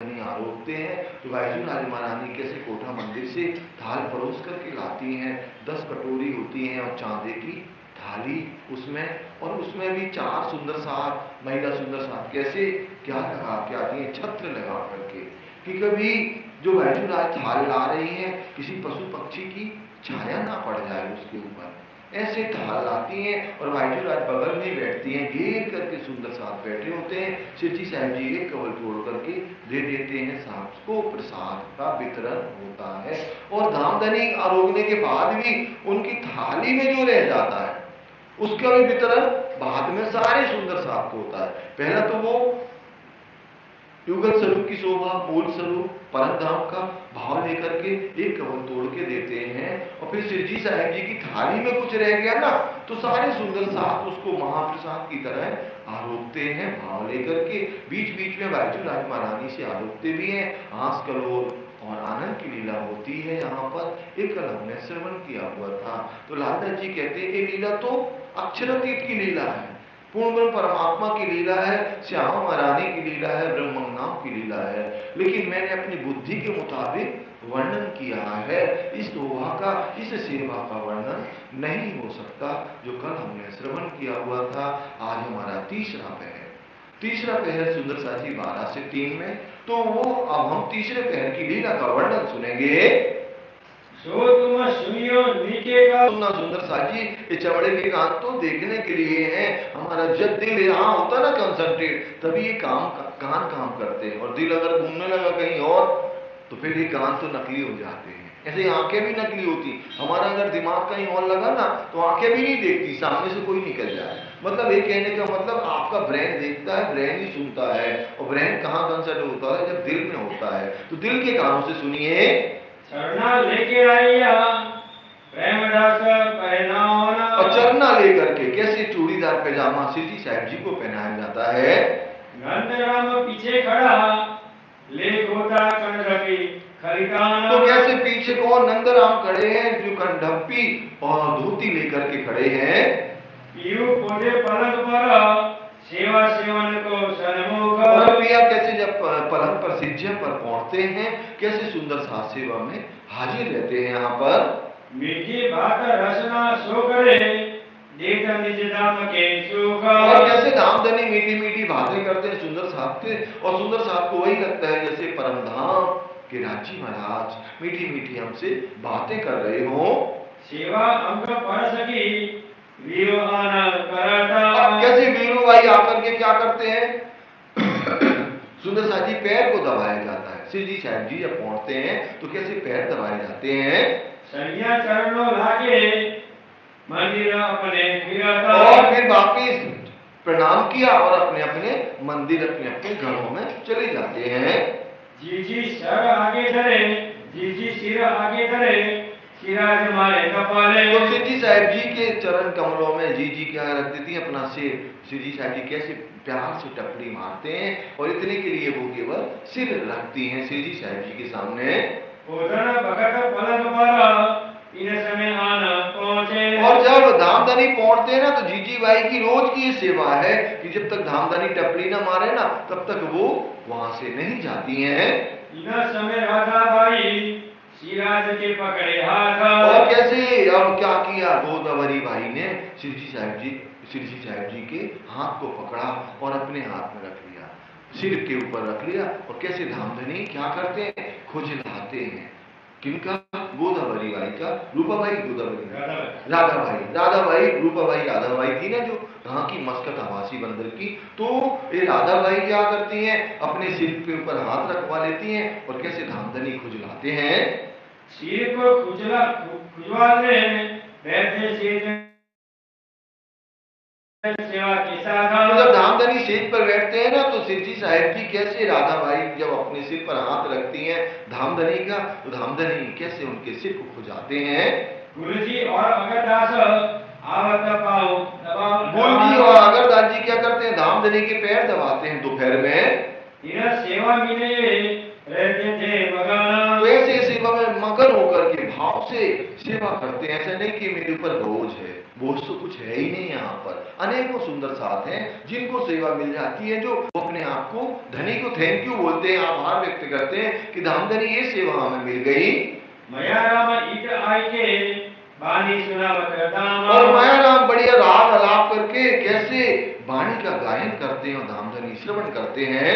आरोपते हैं। तो गायत्री राज महारानी कैसे कोठा मंदिर से थाल परोस करके लाती हैं, 10 कटोरी होती हैं और चांदी की थाली उसमें, और उसमें भी 4 सुंदर साथ महिला सुंदर साथ कैसे क्या लगा के आती हैं, छत्र लगा करके, कि कभी जो गायत्री राज थाल ला रही हैं किसी पशु पक्षी की छाया ना पड़ जाए उसके ऊपर, ऐसे थाल लाती हैं। और गायत्री राज बगल में बैठती हैं, घेर करके सुंदर साथ बैठे होते हैं। शिवजी साहब जी एक कवल तोड़ करके दे देते हैं, साथ को प्रसाद का वितरण होता है। और धामधनी आरोगने के बाद भी उनकी थाली में जो रह जाता है उसका भी वितरण बाद में सारे सुंदर साथ को होता है। पहला तो वो युगल स्वरूप की शोभा, मूल स्वरूप परम धाम का भाव लेकर के एक कवल तोड़ के देते हैं, और फिर शिवजी साहब जी की थाली में कुछ रह गया ना तो सारे सुंदर साथ उसको महाप्रसाद की तरह आरोपते हैं भाव लेकर के। बीच बीच में गायत्री राज महारानी से आरोपते भी हैं। आस कलोल और आनंद की लीला होती है यहाँ पर, एक कल हमने श्रवण किया हुआ था। तो लालदास जी कहते हैं ये लीला तो अक्षरातीत की लीला है, पूर्ण ब्रह्म परमात्मा की लीला है, श्यामा महारानी की लीला है, ब्रह्म नाम की लीला है, लेकिन मैंने अपनी बुद्धि के मुताबिक वर्णन किया है। इस शोभा का, इस सेवा का वर्णन नहीं हो सकता जो कल हमने श्रवण किया हुआ था। आज हमारा तीसरा पहर सुंदर साथी 12 से 3 में, तो वो अब हम तीसरे पहर की लीला का वर्णन सुनेंगे। तुम सुनियो नीचे का सुनना सुंदर साथी, ये चमड़े के कान तो देखने के लिए हैं। हमारा जब दिल यहाँ होता ना कंसंट्रेट, तभी ये कान काम करते हैं, और दिल अगर घूमने लगा कहीं और तो फिर ये कान तो नकली हो जाते हैं। ऐसे आंखें भी नकली होती, हमारा अगर दिमाग कहीं और लगा ना तो आंखें भी नहीं देखती सामने से कोई निकल जाए। मतलब ये कहने का मतलब आपका ब्रेन देखता है, ब्रेन ही सुनता है, और ब्रेन कहाँ कंसर्ट होता है, जब दिल में होता है। तो दिल के कानों से सुनिए। चरना लेके आइया प्रेमदास पहनावना, और चरना लेकर के कैसे चूड़ीदार पैजामा शिवजी साहब जी को पहनाया जाता है। नंदराम पीछे खड़ा ले गोता कंढपी खरीदाना, तो कैसे पीछे को नंदराम खड़े हैं जो कंढपी और धोती लेकर के खड़े हैं। पीयू पोजे पलंग पर सेवा सेवन को सन्मुख, और पिया कैसे जब पलंग पर सिज्जे पर पहुंचते हैं, कैसे सुंदर साथ सेवा में हाजिर रहते हैं। यहाँ पर मीठी बात रसना सो करे देख निज धाम के सुख, और कैसे धामधनी मीठी मीठी बातें करते हैं सुंदर साहब के, और सुंदर साहब को वही लगता है जैसे परम धाम के राजी महाराज मीठी मीठी हमसे बातें कर रहे हो। सेवा अंग पर सकी वीरो आनंद करता, अब कैसे वीरू भाई आकर के क्या करते हैं सुंदर साहब जी पैर को दबाया जाता है। शिवजी साहब जी जब पहुंचते हैं तो कैसे पैर दबाए जाते हैं। संज्ञा चरणों लागे मंदिर अपने फिरता, और फिर वापिस प्रणाम किया और अपने अपने मंदिर अपने अपने घरों में चले जाते हैं। जी सर आगे धरे, जी सिर आगे धरे, सिराज मारे कपाले, तो शिवजी साहब जी के चरण कमलों में जी क्या रख देती है अपना सिर। शिवजी साहब जी कैसे प्यार से टपड़ी मारते हैं, और इतने के लिए वो केवल सिर रखती हैं शिवजी साहब जी के सामने। भगत पलंग पर इन समय आना पहुंचे, और जब धामधनी पहुंचते हैं ना तो जीजी भाई की रोज की ये सेवा है कि जब तक धामधनी टपली ना मारे ना तब तक वो वहां से नहीं जाती हैं। इन समय राधा भाई सिराज के पकड़े हाथ, और कैसे अब क्या किया, गोदावरी भाई ने शिवजी साहब जी के हाथ को पकड़ा और अपने हाथ में रख लिया, सिर के ऊपर रख लिया, और कैसे धामधनी क्या करते हैं, खुजलाते हैं। किनका? गोदावरी भाई का। रूपाबाई गोदावरी राधा भाई रूपाबाई राधा भाई थी ना जो यहाँ की मस्कत आवासी बंदर की। तो ये राधा भाई क्या करती हैं, अपने सिर के ऊपर हाथ रखवा लेती हैं और कैसे धामधनी खुजलाते हैं। सिर को खुजवाते बैठे सेवा के साथ, तो जब धामधनी सेज पर बैठते हैं ना तो शिवजी साहब जी कैसे राधा भाई जब अपने सिर पर हाथ रखती हैं धामधनी का, तो धामधनी कैसे उनके सिर को खुजाते हैं। गुरुजी और अगरदास आवत पाओ गुरुजी और अगरदास जी क्या करते हैं, धामधनी के पैर दबाते हैं दोपहर में। इधर सेवा मिले रहते थे मगन, तो ऐसे सेवा में मगन होकर के भाव से सेवा करते हैं। ऐसा नहीं कि मेरे ऊपर बोझ है, बोझ तो कुछ है ही नहीं यहाँ पर। अनेकों सुंदर साथ हैं जिनको सेवा मिल जाती है, जो अपने आप को धनी को थैंक यू बोलते हैं, आभार व्यक्त करते हैं कि धामधनी ये सेवा हमें मिल गई। मया राम ईट आई के बानी सुनावत दाम। और माया राम बढ़िया राग अलाप करके कैसे वाणी का गायन करते हैं और धामधनी श्रवण करते हैं।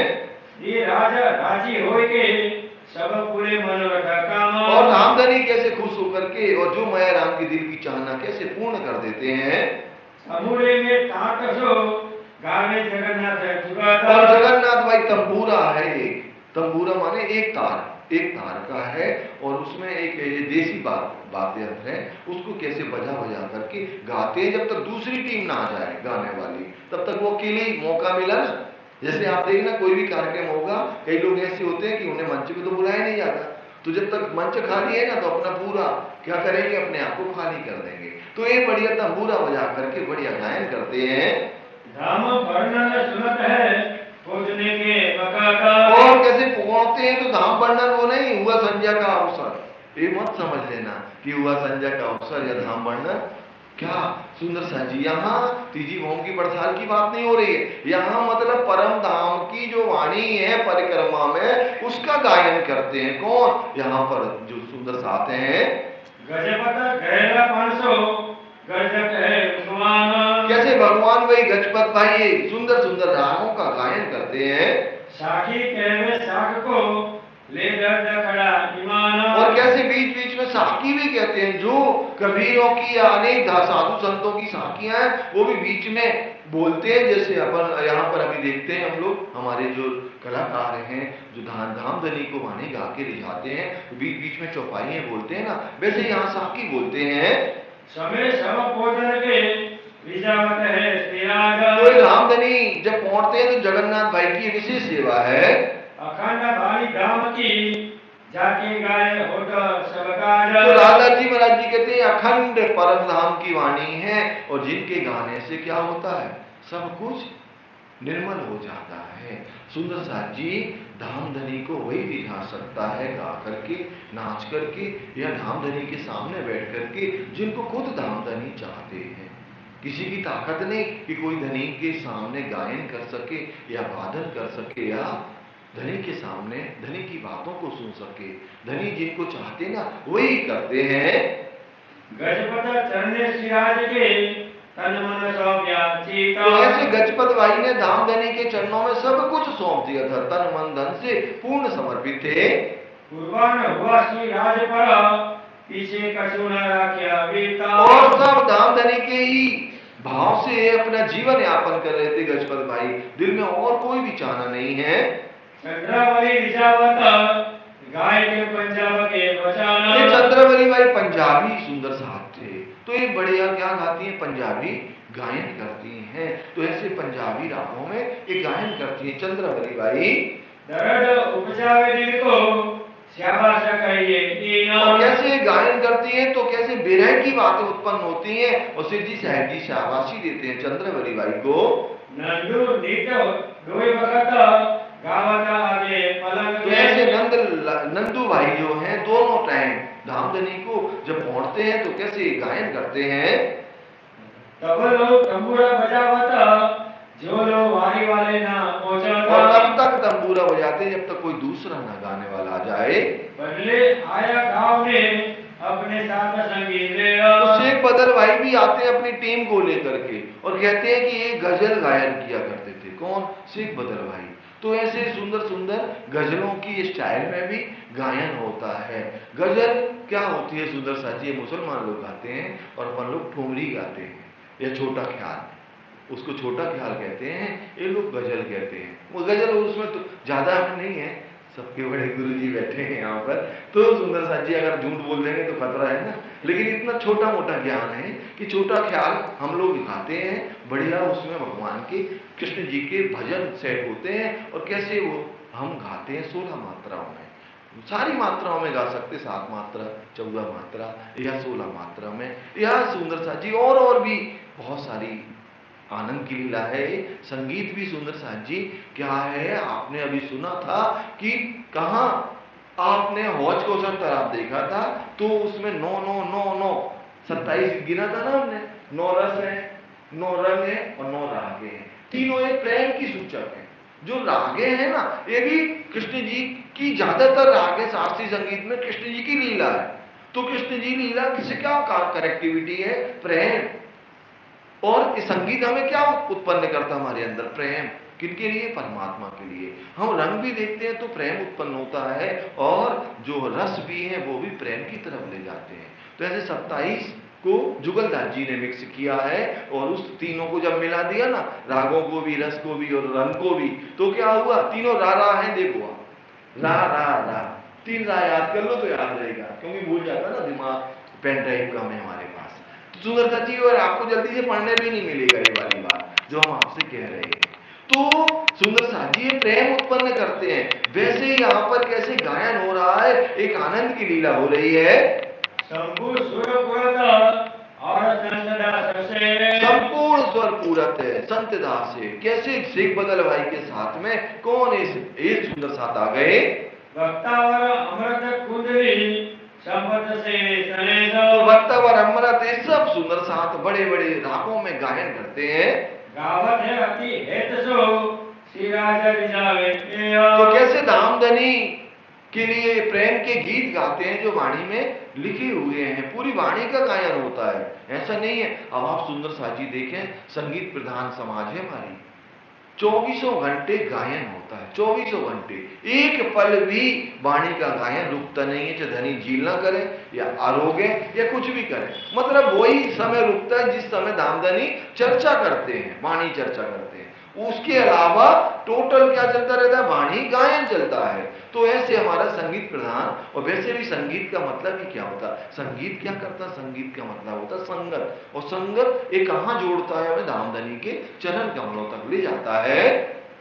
ये राजा राजी होय के सब पूरे मनोरथ काम। और धामधनी कैसे खुश होकर के और जो माया राम की दिल की चाहना कैसे पूर्ण कर देते हैं। समूरे में ताकसो गावे जगन्नाथ जुगात। और जगन्नाथ भाई तंबूरा है, तंबूरा माने एक तार का है और उसमें एक देसी वाद्य यंत्र है, उसको कैसे बजा बजा करके गाते हैं जब तक दूसरी टीम ना आ जाए गाने वाली, तब तक वो अकेले ही मौका मिला ना। जैसे आप देखना कोई भी कार्यक्रम होगा, कई लोग ऐसे होते हैं कि उन्हें मंच पे तो बुलाया नहीं जाता, तो जब तक मंच खाली है ना तो अपना पूरा क्या करेंगे, अपने आप को खाली कर देंगे। तो ये बढ़िया तंबूरा बजा करके बढ़िया गायन करते हैं। धाम वर्णन सुनत है खोजने के बकाता। और कैसे पहुंचते हैं, तो धाम वर्णन वो नहीं हुआ संध्या का अवसर, ये मत समझ लेना कि हुआ संध्या का अवसर या धाम वर्णन। क्या सुंदर सा जी, यहाँ तीजी भौम की बरसात की बात नहीं हो रही है, यहाँ मतलब परम धाम की जो वाणी है परिक्रमा में उसका गायन करते हैं। कौन यहाँ पर जो सुंदर साथ हैं। गजपत गहरा 500 गजक है भगवान। कैसे भगवान वही गजपत भाई ये सुंदर सुंदर रागों का गायन करते हैं। साखी कहवे साख को ले दर्द खड़ा ईमान। और कैसे बीच बीच में साखी भी कहते हैं, जो कबीरों की या अनेक साधु संतों की साखियां हैं वो भी बीच में बोलते हैं। जैसे अपन यहाँ पर अभी देखते हैं, हम लोग हमारे जो कलाकार हैं जो धामधनी को वाणी गा के रिझाते हैं, बीच बीच में चौपाइयां बोलते हैं ना, वैसे यहाँ साखी बोलते हैं। समय सब पोजन के विजावत है सिराज। तो धामधनी जब पहुंचते हैं तो जगन्नाथ भाई की विशेष सेवा है। अखंड भारी धाम की जाके गाय होता सब काज। तो राधा जी महाराज जी कहते हैं अखंड परम धाम की वाणी है और जिनके गाने से क्या होता है, सब कुछ निर्मल हो जाता है। सुंदर साथ जी धामधनी को वही रिझा सकता है गा करके, नाच करके या धामधनी के सामने बैठ करके जिनको खुद धामधनी चाहते हैं। किसी की ताकत नहीं कि कोई धनी के सामने गायन कर सके या वादन कर सके या धनी के सामने धनी की बातों को सुन सके। धनी जिनको चाहते ना वही करते हैं। गजपत चरण सिराज के तन मन सौंपया चीता। तो ऐसे गजपत भाई ने धामधनी के चरणों में सब कुछ सौंप दिया था, तन मन धन से पूर्ण समर्पित थे। कुर्बान हुआ श्री राज पर पीछे कछु न राख्या बीता। और सब धामधनी के ही भाव से अपना जीवन यापन कर रहे थे गजपत भाई, दिल में और कोई भी चाहना नहीं है। चंद्रावली रिजावत गाय के पंजाब के बचाना। ये चंद्रावली भाई पंजाबी सुंदर साथ थे, तो ये बढ़िया क्या गाती हैं, पंजाबी गायन करती हैं। तो ऐसे पंजाबी रागों में ये गायन करती है चंद्रावली भाई। दर्द उपजावे दिल को शाबाश कहिए दीना। और कैसे गायन करती हैं तो कैसे विरह की बातें उत्पन्न होती हैं और सिद्धि साहब जी शाबाशी देते हैं चंद्रावली भाई को। नंदू नीत रोय भगत गावता आगे पलंग। तो ऐसे नंदू भाई जो हैं दोनों टाइम धामधनी को जब पहुंचते हैं तो कैसे गायन करते हैं। तब लोग तंबूरा बजावता जो लोग वारी वाले ना पहुंचा। और तब तक तंबूरा बजाते जब तक कोई दूसरा ना गाने वाला आ जाए। बदले आया गांव में अपने साथ संगीत ले। तो शेख बदर भाई भी आते हैं अपनी टीम को लेकर के और कहते हैं कि ये गजल गायन किया करते थे। कौन? शेख बदर भाई। तो ऐसे सुंदर सुंदर गजलों की स्टाइल में भी गायन होता है। गजल क्या होती है सुंदर साथी, ये मुसलमान लोग गाते हैं और अपन लोग ठुमरी गाते हैं या छोटा ख्याल, उसको छोटा ख्याल कहते हैं, ये लोग गजल कहते हैं। वो गजल उसमें तो ज्यादा नहीं है, सबके बड़े गुरुजी बैठे हैं यहाँ पर, तो सुंदर साथ जी अगर झूठ बोल देंगे तो खतरा है ना। लेकिन इतना छोटा मोटा ज्ञान है कि छोटा ख्याल हम लोग गाते हैं बढ़िया, उसमें भगवान के कृष्ण जी के भजन सेट होते हैं और कैसे वो हम गाते हैं 16 मात्राओं में, सारी मात्राओं में गा सकते, 7 मात्रा 14 मात्रा या 16 मात्रा में। यह सुंदर साथ जी और भी बहुत सारी आनंद की लीला है। संगीत भी सुंदर साथ जी क्या है, आपने अभी सुना था कि कहा आपने हौज कौशल तालाब देखा था तो उसमें 9 9 9 9 27 गिना था ना हमने, 9 रस है, 9 रंग है और 9 रागे हैं। तीनों एक प्रेम की सूचक है। जो रागे हैं ना, ये भी कृष्ण जी की ज्यादातर रागे शास्त्रीय संगीत में कृष्ण जी की लीला है। तो कृष्ण जी लीला से क्या कनेक्टिविटी है? प्रेम। और इस संगीत हमें क्या उत्पन्न करता हमारे अंदर? प्रेम। किनके लिए? परमात्मा के लिए। हम रंग भी देखते हैं तो प्रेम उत्पन्न होता है, और जो रस भी है वो भी प्रेम की तरफ ले जाते हैं। तो ऐसे 27 को जुगलदास जी ने मिक्स किया है, और उस तीनों को जब मिला दिया ना, रागों को भी, रस को भी और रंग को भी, तो क्या हुआ? तीनों रा है। देखो आप, रा रा रा, 3 रा याद कर लो तो याद रहेगा, क्योंकि भूल जाता ना दिमाग, पेन ड्राइव कम है हमारे पास। सुंदरता जी, और आपको जल्दी से पढ़ने भी नहीं मिलेगा ये वाली बात जो हम आपसे कह रहे हैं। तो सुंदर साथ जी ये प्रेम उत्पन्न करते हैं। वैसे ही यहाँ पर कैसे गायन हो रहा है, एक आनंद की लीला हो रही है। संपूर्ण स्वर पूरत है संत दास से। कैसे सिख बदल भाई के साथ में कौन एक सुंदर साथ आ गए? वक्तावर अमृत कुंडली संपत से तो वक्तावर अमृत ये सब सुंदर साथ बड़े बड़े रागों में गायन करते हैं। गावत है अति हेत सो श्री राजा रिजावे। तो कैसे धामधनी के लिए प्रेम के गीत गाते हैं जो वाणी में लिखे हुए हैं। पूरी वाणी का गायन होता है, ऐसा नहीं है। अब आप सुंदर साजी देखें, संगीत प्रधान समाज है हमारी, 24 घंटे गायन होता है। 24 घंटे, एक पल भी वाणी का गायन रुकता नहीं है। चाहे धनी झील ना करे या आरोग्य या कुछ भी करे, मतलब वही समय रुकता है जिस समय धामधनी चर्चा करते हैं, वाणी चर्चा करते हैं। उसके अलावा टोटल क्या चलता रहता है? वाणी गायन चलता है। तो ऐसे हमारा संगीत प्रधान। और वैसे भी संगीत का मतलब ही क्या होता? संगीत क्या करता? संगीत का मतलब होता संगत, और संगत एक कहां जोड़ता है? हमें धामधनी के चरण कमलों तक ले जाता है।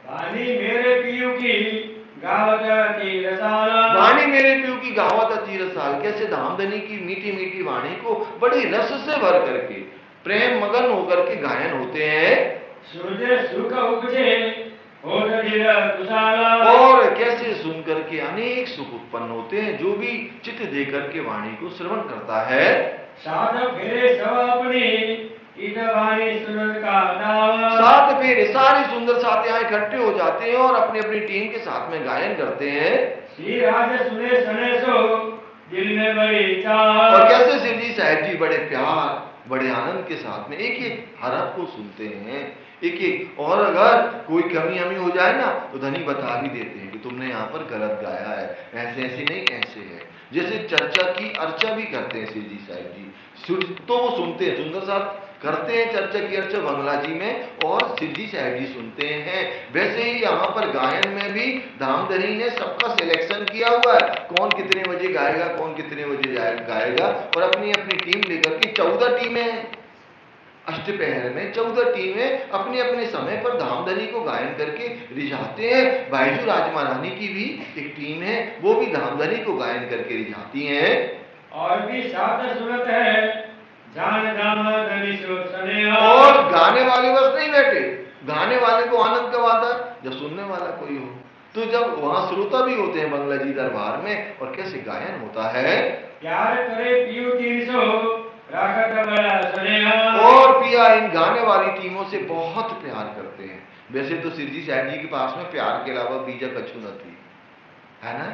वाणी मेरे पियू की गावत अति रसाल, वाणी मेरे पियू की गावत अति रसाल। कैसे धामधनी की मीठी मीठी वाणी को बड़े रस से भर करके, प्रेम मगन होकर के गायन होते हैं। सुख उपजे और कैसे सुनकर के अनेक सुख उत्पन्न होते हैं जो भी चित्त देकर के वाणी को श्रवण करता है। सात फेरे सब अपनी वाणी सुनर का दावा। 7 फेरे सारे सुंदर साथ यहाँ इकट्ठे हो जाते हैं और अपनी अपनी टीम के साथ में गायन करते हैं। श्री राज सुने सने सो दिल में बड़ी चाह। और कैसे शिव जी साहब जी बड़े प्यार बड़े आनंद के साथ में एक एक हरफ को सुनते हैं, एक एक। और अगर कोई कमी हमी हो जाए ना तो धनी बता भी देते हैं कि तुमने यहाँ पर गलत गाया है, ऐसे ऐसे नहीं ऐसे है। जैसे चर्चा की अर्चा भी करते हैं शिव जी साहब जी, तो वो सुनते हैं, सुंदर साथ करते हैं चर्चा की अर्चा बंगला जी में, और शिव जी साहब जी सुनते हैं। वैसे ही यहाँ पर गायन में भी धामधनी ने सबका सिलेक्शन किया हुआ है, कौन कितने बजे गाएगा, कौन कितने बजे गाएगा। और अपनी अपनी टीम लेकर के 14 टीमें अष्टपहर में 14 टीमें अपने अपने समय पर धामधनी को गायन करके रिझाते हैं। बायजू राजमारानी की भी एक टीम है, वो भी धामधनी को गायन करके रिझाती हैं। और भी साथ सुनत है जान धामधनी सुने। और गाने वाले बस नहीं बैठे, गाने वाले को आनंद कब आता? जब सुनने वाला कोई हो। तो जब वहां श्रोता भी होते हैं बंगला जी दरबार में, और कैसे गायन होता है। प्यार करे पियू 300 और पिया इन गाने वाली टीमों से बहुत प्यार करते हैं। वैसे तो सिर जी साहब जी के पास में प्यार के अलावा बीजा कछु न थी, है ना?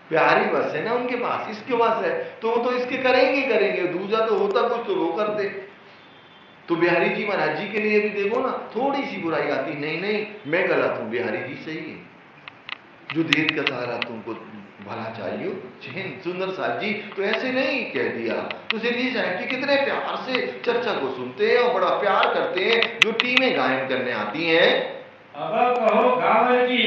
प्यारी बस है ना उनके पास, इसके पास है तो वो तो इसके करेंगे। दूसरा तो होता कुछ तो वो करते। तो बिहारी जी महाराज जी के लिए भी देखो ना, थोड़ी सी बुराई आती, नहीं मैं गलत हूं, बिहारी जी सही है, जो देर का सहारा तुमको भला चाहिए चैन सुंदर साथ जी। तो ऐसे नहीं कह दिया। तो श्री जी साहब जी कितने प्यार से चर्चा को सुनते हैं और बड़ा प्यार करते हैं जो टीमें गायन करने आती हैं। अब कहो गावल की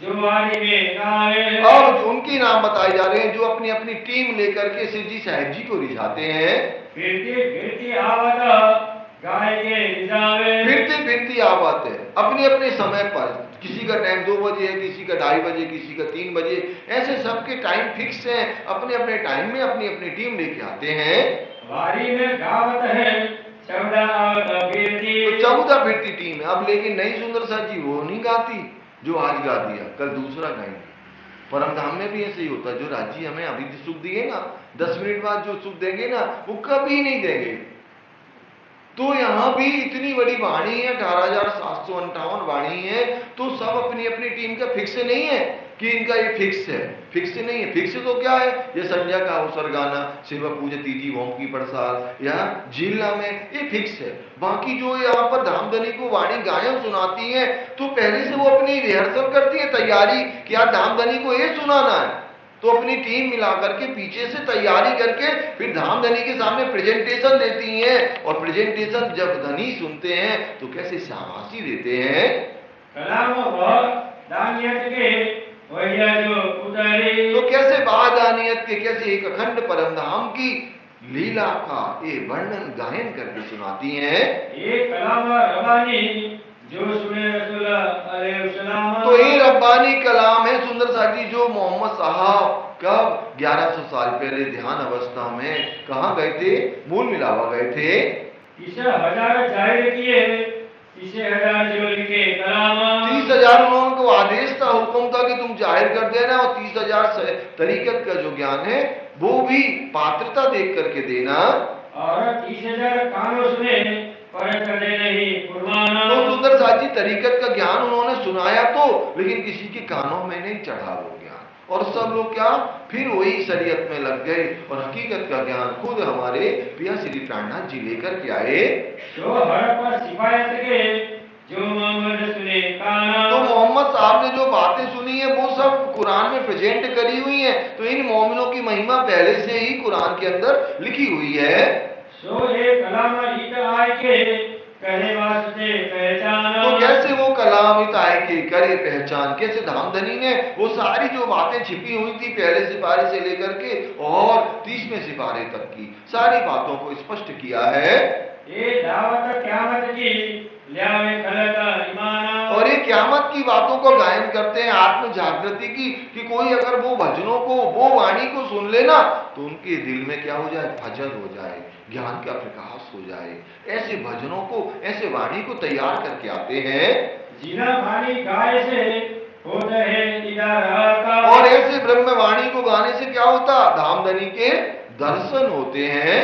जो वाणी में गाए। अब उनके नाम बताए जा रहे हैं जो अपनी अपनी टीम लेकर के श्री जी साहब जी को रिझाते हैं। फिरती आवत गाय के रिझावे। फिरती आवत है अपने अपने समय पर, किसी का टाइम 2 बजे है, किसी का 2:30 बजे, किसी का 3 बजे, ऐसे सबके टाइम फिक्स है। अपने अपने टाइम में अपनी अपनी टीम लेके आते हैं। वारी में गावत है 14 फिरती। तो 14 फिरती टीम है। अब लेकिन नई सुंदर सा जी वो नहीं गाती जो आज गा दिया, कल दूसरा गाएंगे। परम धाम में भी ऐसे ही होता है। जो राज्य हमें अभी सुख दिए ना, 10 मिनट बाद जो सुख देंगे ना वो कभी नहीं देंगे। तो यहाँ भी इतनी बड़ी वाणी है, 18,758 वाणी है, तो सब अपनी अपनी टीम का फिक्स नहीं है कि इनका ये फिक्स है, फिक्स नहीं है। फिक्स तो क्या है, ये संध्या का अवसर गाना, शिव पूज तीजी भोम की प्रसाद या जिला में, ये फिक्स है। बाकी जो यहाँ पर धामधनी को वाणी गायन सुनाती है, तो पहले से वो अपनी रिहर्सल करती है, तैयारी कि यार धामधनी को ये सुनाना है, तो अपनी टीम मिला करके पीछे से तैयारी करके फिर धामधनी के सामने प्रेजेंटेशन देती हैं, और प्रेजेंटेशन जब धनी सुनते हैं तो कैसे शाबाशी देते हैं। तो कैसे बादानियत के, कैसे एक अखंड परम धाम की लीला का ये वर्णन गायन करके सुनाती हैं। एक कलाम रब्बानी जो सुने रसूल अलैहिस्सलाम, तो ये रब्बानी कलाम है सुंदर साहब जी, जो मोहम्मद साहब कब 1100 साल पहले ध्यान अवस्था में कहाँ गए थे, मूल मिलावा गए थे। 30,000 जाहिर किए, 30,000 जो लिखे कलाम, 30,000 उन्होंने को आदेश था, हुक्म था कि तुम जाहिर कर देना, और 30,000 तरीकत का जो ज्ञान है वो भी पात्रता देख करके देना। और 30,000 कानों सुने पर करे नहीं कुर्बाना। तो सुंदर साहब जी तरीकत का ज्ञान उन्होंने सुनाया तो, लेकिन किसी के कानों में नहीं चढ़ा वो ज्ञान, और सब लोग क्या फिर वही शरीयत में लग गए, और हकीकत का ज्ञान खुद हमारे पिया श्री प्राणनाथ जी लेकर के आए। जो हर पर सिफायत के जो मोहम्मद सुने काना, तो मोहम्मद साहब ने जो बातें सुनी है वो सब कुरान में प्रेजेंट करी हुई है, तो इन मोमिनों की महिमा पहले से ही कुरान के अंदर लिखी हुई है। सो ये कलाम इत आए के करे वास्ते पहचान, तो कैसे वो कलाम इत आए के करे पहचान, कैसे धामधनी ने वो सारी जो बातें छिपी हुई थी पहले सिपारे से लेकर के और 30वें सिपारे तक की सारी बातों को स्पष्ट किया है। ये दावत क़यामत की ल्यावे खलता ईमाना, और ये क़यामत की बातों को गायन करते हैं, आत्म जागृति की, कि कोई अगर वो भजनों को, वो वाणी को सुन लेना तो उनके दिल में क्या हो जाए, फजल हो जाए, ज्ञान का प्रकाश हो जाए। ऐसे भजनों को, ऐसे वाणी को तैयार करके आते हैं। जिना वाणी गाय से होता है दीदार का, और ऐसे ब्रह्म वाणी को गाने से क्या होता, धामधनी के दर्शन होते हैं।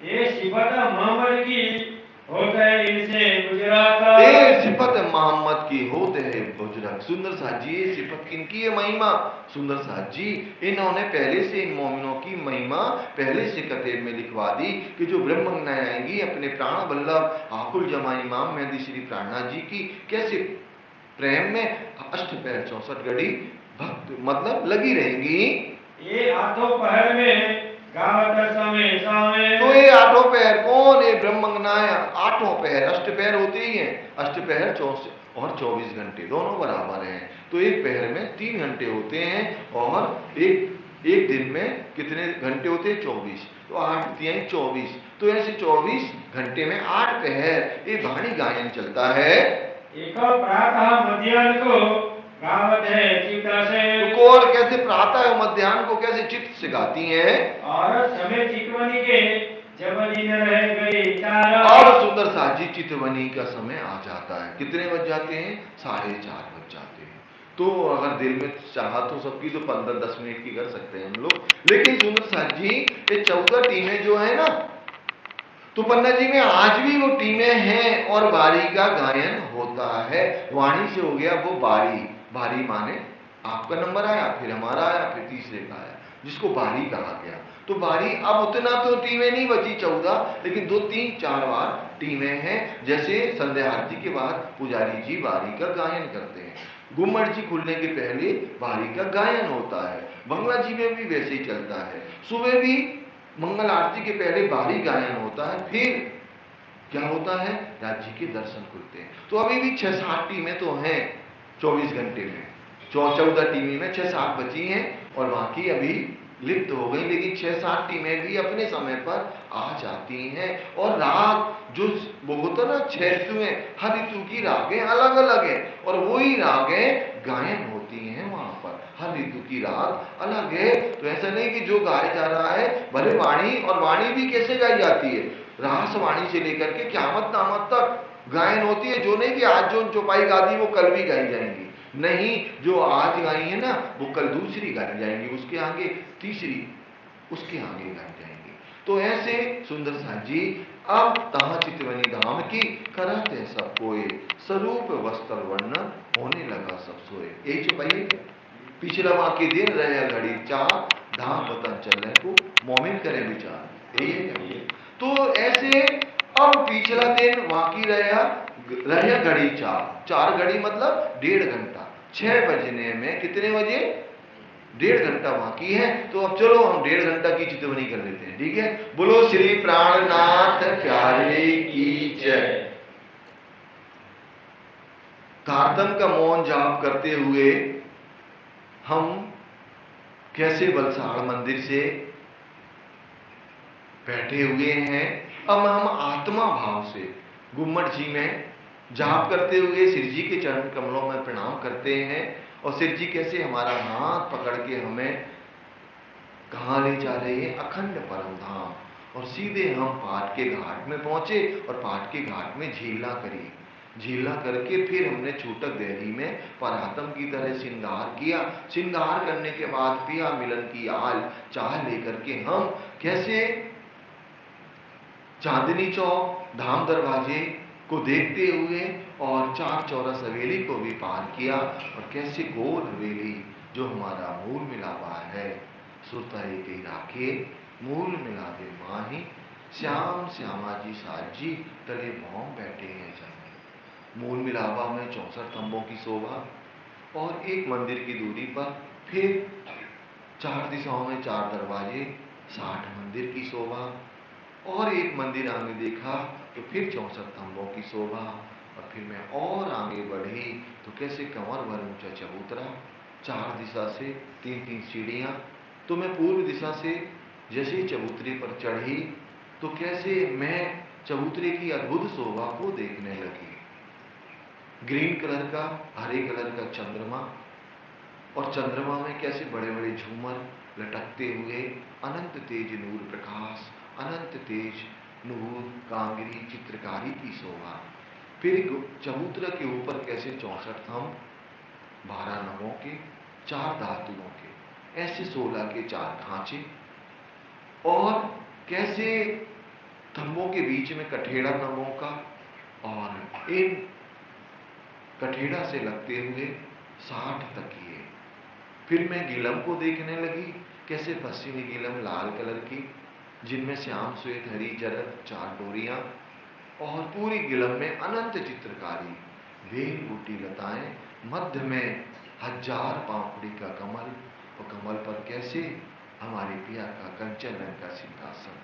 ये सिफत मोहम्मद की होता है इनसे गुजरात, ये सिफत मोहम्मद की होते है बुजुर्ग। सुंदर साहब जी ये सिफत किनकी है, महिमा सुंदर साहब जी इन्होंने पहले से इन मोमिनों की महिमा पहले से कतेब में लिखवा दी कि जो ब्रह्मज्ञान आएंगी अपने प्राण वल्लभ आकुल जमा इमाम मेहदी श्री प्राणनाथ जी की कैसे प्रेम में अष्टपैर 64 घड़ी भक्त मतलब लगी रहेंगी। ये आठों पहर में गावत समय समय, तो ये आठों पैर कौन है, ब्रह्मज्ञान आठों पैर, अष्टपैर होते ही हैं, अष्टपैर 64 और 24 घंटे दोनों बराबर हैं, तो एक पहर में 3 घंटे होते हैं, और एक दिन में कितने घंटे होते हैं, 24, तो 8 3 24, तो ऐसे 24 घंटे में 8 पहर ये वाणी गायन चलता है। एक प्रातः मध्याह्न को गावत है चित्त से, तो और कैसे प्रातः और मध्याह्न को कैसे चित्त से गाती हैं, और समय चितवनी के जब दिन रह गई चार, और सुंदर साजी चितवनी का समय आ जाता है, कितने बज जाते हैं, 4:30 बज जाते हैं। तो अगर दिल में चाहा तो सबकी तो 15-10 मिनट की कर सकते हैं हम लोग, लेकिन सुंदर साजी ये 14 टीमें जो है ना, तो पन्ना जी में आज भी वो टीमें हैं, और बारी का गायन होता है। वाणी से हो गया वो बारी, बारी माने आपका नंबर आया, फिर हमारा आया, फिर तीसरे का आया, जिसको बारी कहा गया। तो बारी अब उतना तो टीमें नहीं बची 14, लेकिन 2 3 4 बार टीमें हैं। जैसे संध्या आरती के बाद पुजारी जी बारी का गायन करते हैं, गुम्मट जी खुलने के पहले बारी का गायन होता है, बंगला जी में भी वैसे ही चलता है। सुबह भी मंगल आरती के पहले बारी गायन होता है, फिर क्या होता है, राज जी के दर्शन खुलते हैं। तो अभी भी 6-7 टीमें तो हैं 24 घंटे में, 14 टीमें में 6-7 बची हैं, और बाकी अभी लिप्त हो गई, लेकिन 6-7 टीमें भी अपने समय पर आ जाती हैं। और राग जो वो होता ना 6 ऋतुएं, हर ऋतु की रागें अलग अलग है, और वही रागें गायन होती हैं वहां पर, हर ऋतु की राग अलग है। तो ऐसा नहीं कि जो गाया जा रहा है भले वाणी, और वाणी भी कैसे गाई जाती है, रास वाणी से लेकर के क़यामत नामत तक गायन होती है। जो नहीं कि आज जो चौपाई गा दी वो कल भी गाई जाएंगी, नहीं, जो आज गाई है ना वो कल दूसरी गाई जाएंगी, उसके आगे तीसरी, उसके आगे गाई जाएंगी। तो ऐसे सुंदर साहब जी अब तहाँ चितवनी धाम की करते सब कोय, स्वरूप वस्त्र वर्णन होने लगा सब सोए। यही चौपाई है। पिछला वाक्य दिन रहे घड़ी चार, धाम वतन चलने को मोमिन करे विचार। यही है क्या? तो ऐसे अब पिछला दिन वाकी रहे घड़ी चार, 4 घड़ी मतलब 1.5 घंटा। 6 बजने में कितने बजे? 1.5 घंटा बाकी है। तो अब चलो हम 1.5 घंटा की चितवनी कर लेते हैं, ठीक है? बोलो श्री प्राणनाथ प्यारे की जय। तारतम का मौन जाप करते हुए हम कैसे वलसाड़ मंदिर से बैठे हुए हैं। अब हम आत्मा भाव से गुम्मट जी में जाप करते हुए सिर जी के चरण कमलों में प्रणाम करते हैं। और सिर जी कैसे हमारा हाथ पकड़ के हमें कहाँ ले जा रहे हैं? अखंड परम धाम। और सीधे हम पाट के घाट में पहुंचे और पाट के घाट में झीला करी। झीला करके फिर हमने छूटक देहरी में परातम की तरह श्रृंगार किया। श्रृंगार करने के बाद पिया मिलन की आल चाह लेकर के हम कैसे चांदनी चौक धाम दरवाजे को देखते हुए और 4 चौरस हवेली को भी पार किया। और कैसे गोल हवेली जो हमारा मूल मिलावा है, सुरता एक ही राखे मूल मिला दे माही, श्याम श्यामा जी साज जी तले भौम बैठे हैं जाने। मूल मिलावा में 64 खंभों की शोभा और एक मंदिर की दूरी पर फिर 4 दिशाओं में 4 दरवाजे, 60 मंदिर की शोभा। और एक मंदिर आगे देखा तो फिर 64 खंभों की शोभा। और फिर मैं और आगे बढ़ी तो कैसे कंवर भर ऊंचा चबूतरा, 4 दिशा से 3-3 सीढ़ियां। तो मैं पूर्व दिशा से जैसे ही चबूतरे पर चढ़ी तो कैसे मैं चबूतरे की अद्भुत शोभा को देखने लगी। ग्रीन कलर का, हरे कलर का चंद्रमा, और चंद्रमा में कैसे बड़े बड़े झूमर लटकते हुए, अनंत तेज नूर प्रकाश, अनंत तेज नूर कांगरी चित्रकारी की शोभा। फिर चबूतरा के ऊपर कैसे 64 थंब, 12 नवों के, 4 धातुओं के, ऐसे 16 के 4 खांचे। और कैसे थंबों के बीच में कठेड़ा नवों का, और इन कठेड़ा से लगते हुए 60 तकिए। फिर मैं गिलम को देखने लगी, कैसे पश्चिमी गिलम लाल कलर की, जिनमें श्याम श्वेत हरी जरद 4 डोरियां, और पूरी गिलम में अनंत चित्रकारी, बेल बूटी लताएं, मध्य में 1000 पापड़ी का कमल, और कमल पर कैसे हमारे पिया का कंचन रंग का सिंहासन।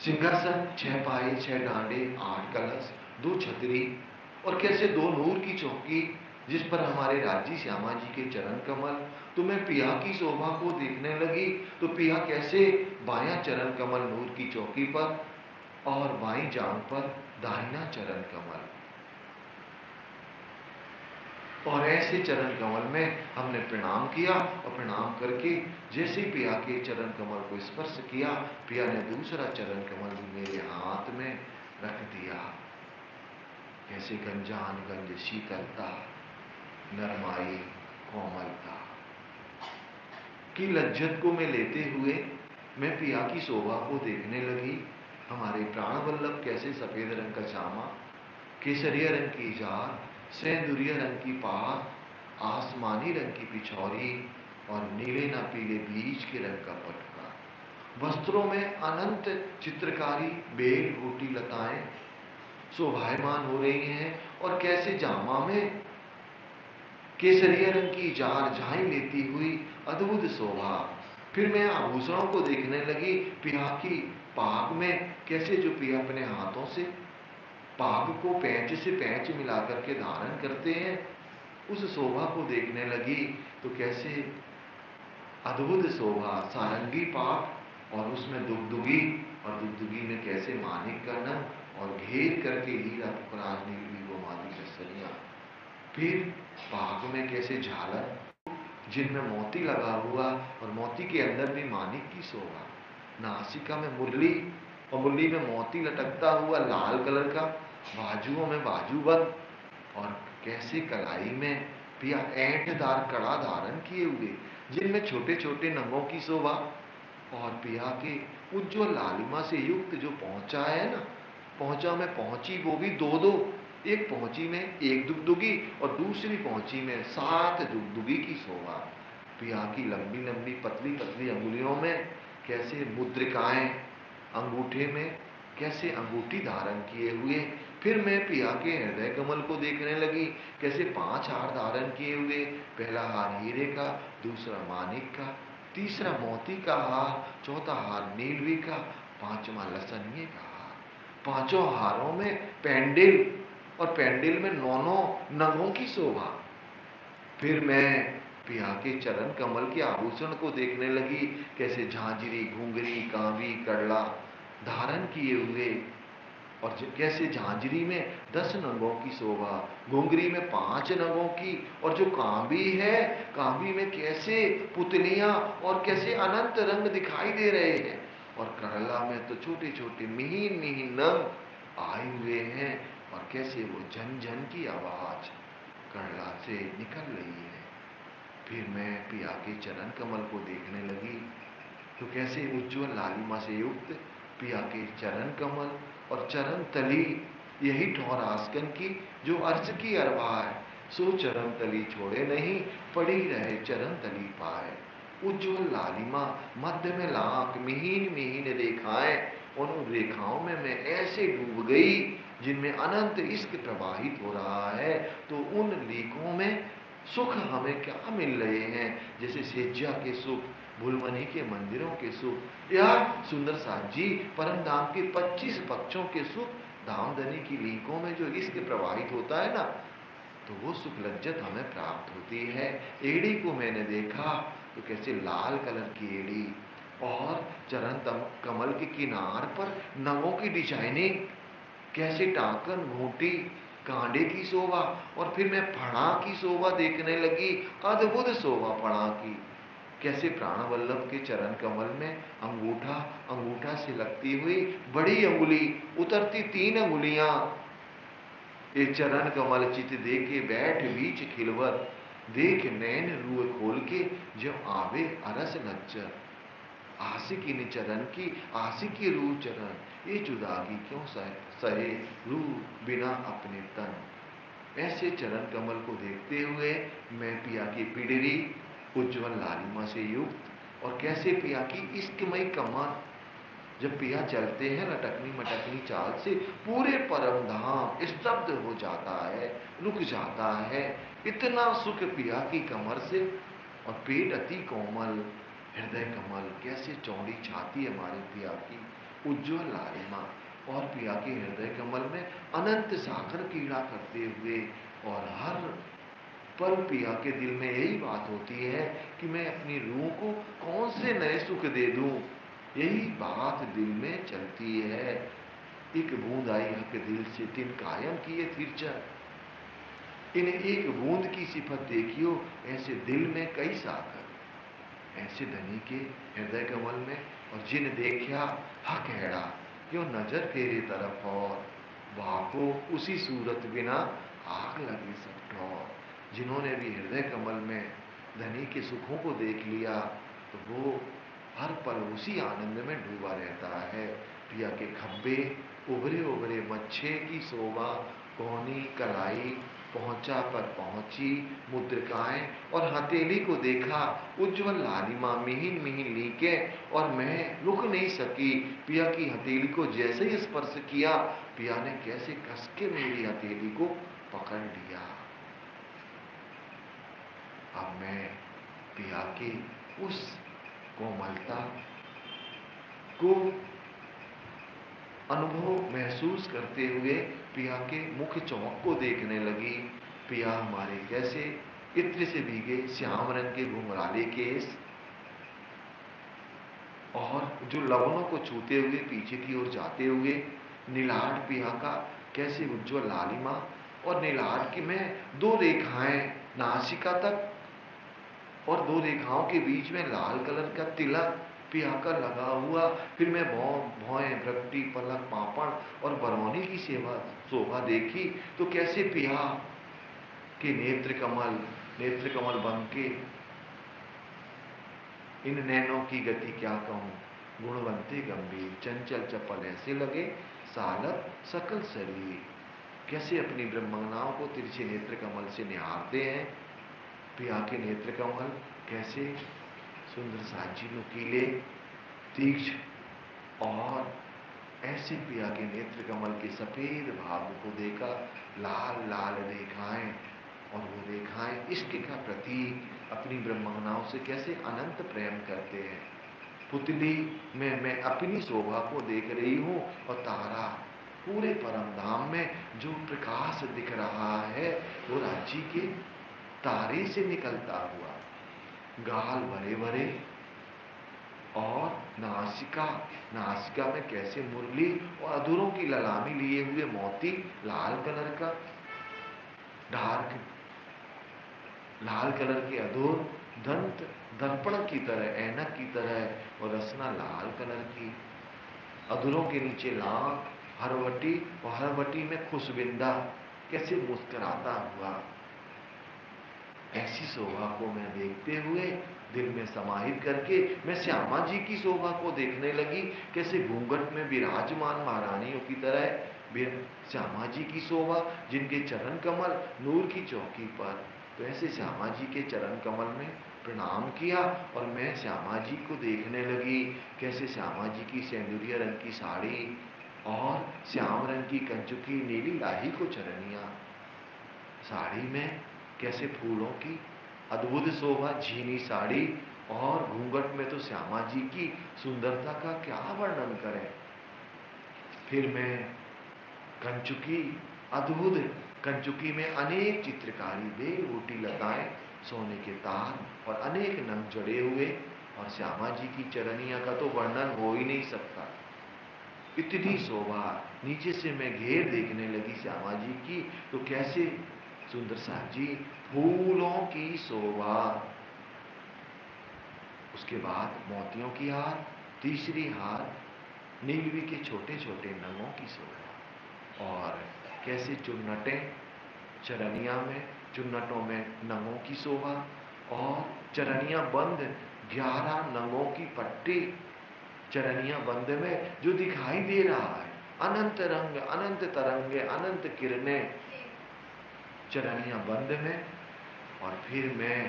सिंहासन 6 पाए, 6 डांडे, 8 कलश, 2 छतरी, और कैसे 2 नूर की चौकी जिस पर हमारे राजी श्यामा जी के चरण कमल। तो मैं पिया की शोभा को देखने लगी तो पिया कैसे बायां चरण कमल नूर की चौकी पर, और बाईं जांघ पर दाहिना चरण कमल। और ऐसे चरण कमल में हमने प्रणाम किया, और प्रणाम करके जैसे पिया के चरण कमल को स्पर्श किया, पिया ने दूसरा चरण कमल भी मेरे हाथ में रख दिया। कैसे गंजान गंज शीतलता, नरमाई कोमलता की लज्जत को मैं लेते हुए मैं पिया की शोभा को देखने लगी। हमारे प्राण वल्लभ कैसे सफेद रंग का जामा, केसरिया रंग की जार, सेंदुरिया रंग की पाग, आसमानी रंग की पिछौरी, और नीले न पीले बीज के रंग का पटका। वस्त्रों में अनंत चित्रकारी, बेल बूटी लताएं शोभायमान हो रही हैं, और कैसे जामा में केसरिया रंग की जार झाई लेती हुई अद्भुत शोभा। फिर मैं आभूषणों को देखने लगी, पिया की पाग में कैसे जो पिया अपने हाथों से पाग को पैंच से पैंच मिला करके धारण करते हैं, उस शोभा को देखने लगी। तो कैसे अद्भुत शोभा, सारंगी पाग, और उसमें दुगदुगी, और दुगदुगी में कैसे मानिक का नग, और घेर करके हीरा पुखराज नीली वो माली रसरिया। फिर पाग में कैसे झालर, जिनमें मोती लगा हुआ, और मोती के अंदर भी मानिक की शोभा। नासिका में मुरली, और मुरली में मोती लटकता हुआ लाल कलर का, बाजुओं में बाजूबंद, और कैसे कलाई में पिया ऐंठदार कड़ा धारण किए हुए, जिनमें छोटे छोटे नंगों की शोभा, और पिया के उज्ज्वल लालिमा से युक्त जो पहुंचा है ना, पहुंचा में पहुंची वो भी दो दो, एक पहुंची में एक दुगदुगी और दूसरी पहुंची में 7 दुगदुगी की शोभा। पिया की लंबी लंबी पतली पतली अंगुलियों में कैसे मुद्रिकाएं, अंगूठे में कैसे अंगूठी धारण किए हुए। फिर मैं पिया के हृदय कमल को देखने लगी, कैसे 5 हार धारण किए हुए। पहला हार हीरे का, दूसरा मानिक का, तीसरा मोती का हार, चौथा हार नीलवी का, पांचवा लसनिए का हार। पांचों हारों में पैंडिल, और पैंडिल में 9 नगों की शोभा। फिर मैं पिया के चरण कमल के आभूषण को देखने लगी, कैसे झांझरी, घुंघरी, कांवी, कड़ला धारण किए हुए, और कैसे झांझरी में 10 नगों की शोभा, घुंघरी में 5 नगों की, और जो कांबी है, कांबी में कैसे पुतलियां और कैसे अनंत रंग दिखाई दे रहे हैं, और करला में तो छोटे छोटे मिहीन मिहीन नग आए हुए हैं, और कैसे वो झन झन की आवाज करला से निकल रही है। फिर मैं पिया के चरण कमल को देखने लगी, तो कैसे उज्ज्वल लालिमा से युक्त पिया के चरण कमल और चरण तली, यही ठौर आस्कन की जो अर्च की अरबा है, सो चरण तली छोड़े नहीं, पड़ी रहे चरण तली पाए। उज्ज्वल लालिमा, मध्य में लाख मिहीन मिहीन रेखाएं, उन रेखाओं में मैं ऐसे डूब गई जिनमें अनंत इश्क प्रवाहित हो रहा है। तो उन लेखों में सुख हमें क्या मिल रहे हैं, जैसे सेज्या के सुख, भुलमनी के मंदिरों के सुख, या सुंदर साथ जी परम धाम के 25 पक्षों के सुख, धामधनी की लीकों में जो इश्क प्रवाहित होता है ना, तो वो सुख लज्जत हमें प्राप्त होती है। एड़ी को मैंने देखा तो कैसे लाल कलर की एड़ी, और चरण कमल के किनार पर नगों की डिजाइनिंग, कैसे टांकन, घूंटी, कांडे की शोभा। और फिर मैं फणा की शोभा देखने लगी, अद्भुत शोभा फणा की, कैसे प्राण वल्लभ के चरण कमल में अंगूठा, अंगूठा से लगती हुई बड़ी अंगुली, उतरती 3 अंगुलियां, ये चरण कमल चित देखे बैठ बीच खिलवर, देख नैन रूह खोल के जो आवे अरस नच्चर। आशिक इन चरण की, आशिक की रूह चरण, ये जुदागी क्यों सहे रूह बिना अपने तन। ऐसे चरण कमल को देखते हुए मैं पिया की पिडरी, उज्ज्वल लालिमा से युक्त, और कैसे पिया की इश्कमयी कमर, जब पिया चलते हैं लटकनी मटकनी चाल से, पूरे परम धाम स्तब्ध हो जाता है, रुक जाता है। इतना सुख पिया की कमर से। और पेट अति कोमल, हृदय कमल, कैसे चौड़ी छाती हमारे पिया की, उज्ज्वल लालिमा, और पिया के हृदय कमल में अनंत सागर क्रीड़ा करते हुए। और हर पल पिया के दिल में यही बात होती है कि मैं अपनी रूह को कौन से नए सुख दे दूं, यही बात दिल में चलती है। एक बूंद आई हक दिल से तिन कायम किए तिरछा, इन एक बूंद की सिफत देखियो, ऐसे दिल में कई सागर, ऐसे धनी के हृदय कमल में। और जिन देखा हक हैड़ा, क्यों नजर तेरे तरफ, और बाको उसी सूरत बिना आग लगे सब ठौर। जिन्होंने भी हृदय कमल में धनी के सुखों को देख लिया, तो वो हर पल उसी आनंद में डूबा रहता है। पिया के खब्बे, उभरे उभरे मच्छे की शोभा, कोहनी कलाई, पहुंचा पर पहुंची मुद्रिकाएं, और हथेली को देखा, उज्ज्वल लालिमा, मिहीन मिहीन लीके, और मैं रुक नहीं सकी। पिया की हथेली को जैसे ही स्पर्श किया, पिया ने कैसे कस के मेरी हथेली को पकड़ लिया। अब मैं पिया की उस कोमलता को अनुभव महसूस करते हुए पिया के मुख चौक को देखने लगी। पिया हमारे कैसे इत्र से भीगे श्याम रंग के घुंघराले केस, और जो लवणों को छूते हुए पीछे की ओर जाते हुए नीलाट पिया का कैसे उज्ज्वल लालिमा, और नीलाट की में 2 रेखाएं नासिका तक, और 2 रेखाओं के बीच में लाल कलर का तिलक पिया का लगा हुआ। फिर मैं भौएं, भ्रकटी, पलक, पापड़ और बरौनी की सेवा शोभा देखी, तो कैसे पिया के नेत्र कमल बन के इन नैनों की गति क्या कहूँ, गुणवंते गंभीर, चंचल चपल ऐसे लगे, सालत सकल शरीर। कैसे अपनी ब्रह्मंगनाओं को तिरछे नेत्र कमल से निहारते हैं। पिया के नेत्र कमल कैसे सुंदर साची नुकीले तीक्ष्ण, और ऐसे पिया के नेत्र कमल के सफेद भाग को देखा, लाल लाल रेखाएं, और वो रेखाएं इश्क का प्रतीक अपनी ब्रह्मंगनाओं से कैसे अनंत प्रेम करते हैं। पुतली में मैं अपनी शोभा को देख रही हूँ, और तारा पूरे परम धाम में जो प्रकाश दिख रहा है वो रांची के तारे से निकलता हुआ। गाल भरे भरे, और नासिका, नासिका में कैसे मुरली, और अधूरों की ललामी लिए हुए मोती, लाल कलर का, डार्क लाल कलर के अधूर, दंत दर्पण की तरह, ऐनक की तरह, और रसना लाल कलर की, अधूरों के नीचे लाल हरवटी, और हरवटी में खुशबिंदा कैसे मुस्कुराता हुआ। ऐसी शोभा को मैं देखते हुए दिल में समाहित करके मैं श्यामा जी की शोभा को देखने लगी, कैसे घूंघट में विराजमान महारानियों की तरह श्यामा जी की शोभा, जिनके चरण कमल नूर की चौकी पर। तो ऐसे श्यामा जी के चरण कमल में प्रणाम किया, और मैं श्यामा जी को देखने लगी, कैसे श्यामा जी की सेंदुरिया रंग की साड़ी, और श्याम रंग की कंचुकी नीली लाही को चरनिया, साड़ी में कैसे फूलों की अद्भुत शोभा, झीनी साड़ी, और घूंघट में तो श्यामा जी की सुंदरता का क्या वर्णन करें। फिर मैं कंचुकी, अद्भुत कंचुकी में अनेक चित्रकारी, बेलबूटी लताएं, सोने के तार, और अनेक नग जड़े हुए, और श्यामा जी की चरनिया का तो वर्णन हो ही नहीं सकता। इतनी शोभा, नीचे से मैं घेर देखने लगी श्यामा जी की, तो कैसे सुंदर साजी, फूलों की शोभा। उसके बाद मोतियों की हार, तीसरी हार, नीलवी के छोटे छोटे नगों की शोभा, और कैसे चुन्नटें चरनिया में, चुन्नटों में नगों की शोभा, और चरनिया बंद 11 नगों की पट्टी, चरनिया बंद में जो दिखाई दे रहा है, अनंत रंग, अनंत तरंगे, अनंत किरणें, चरनिया बंद में। और फिर मैं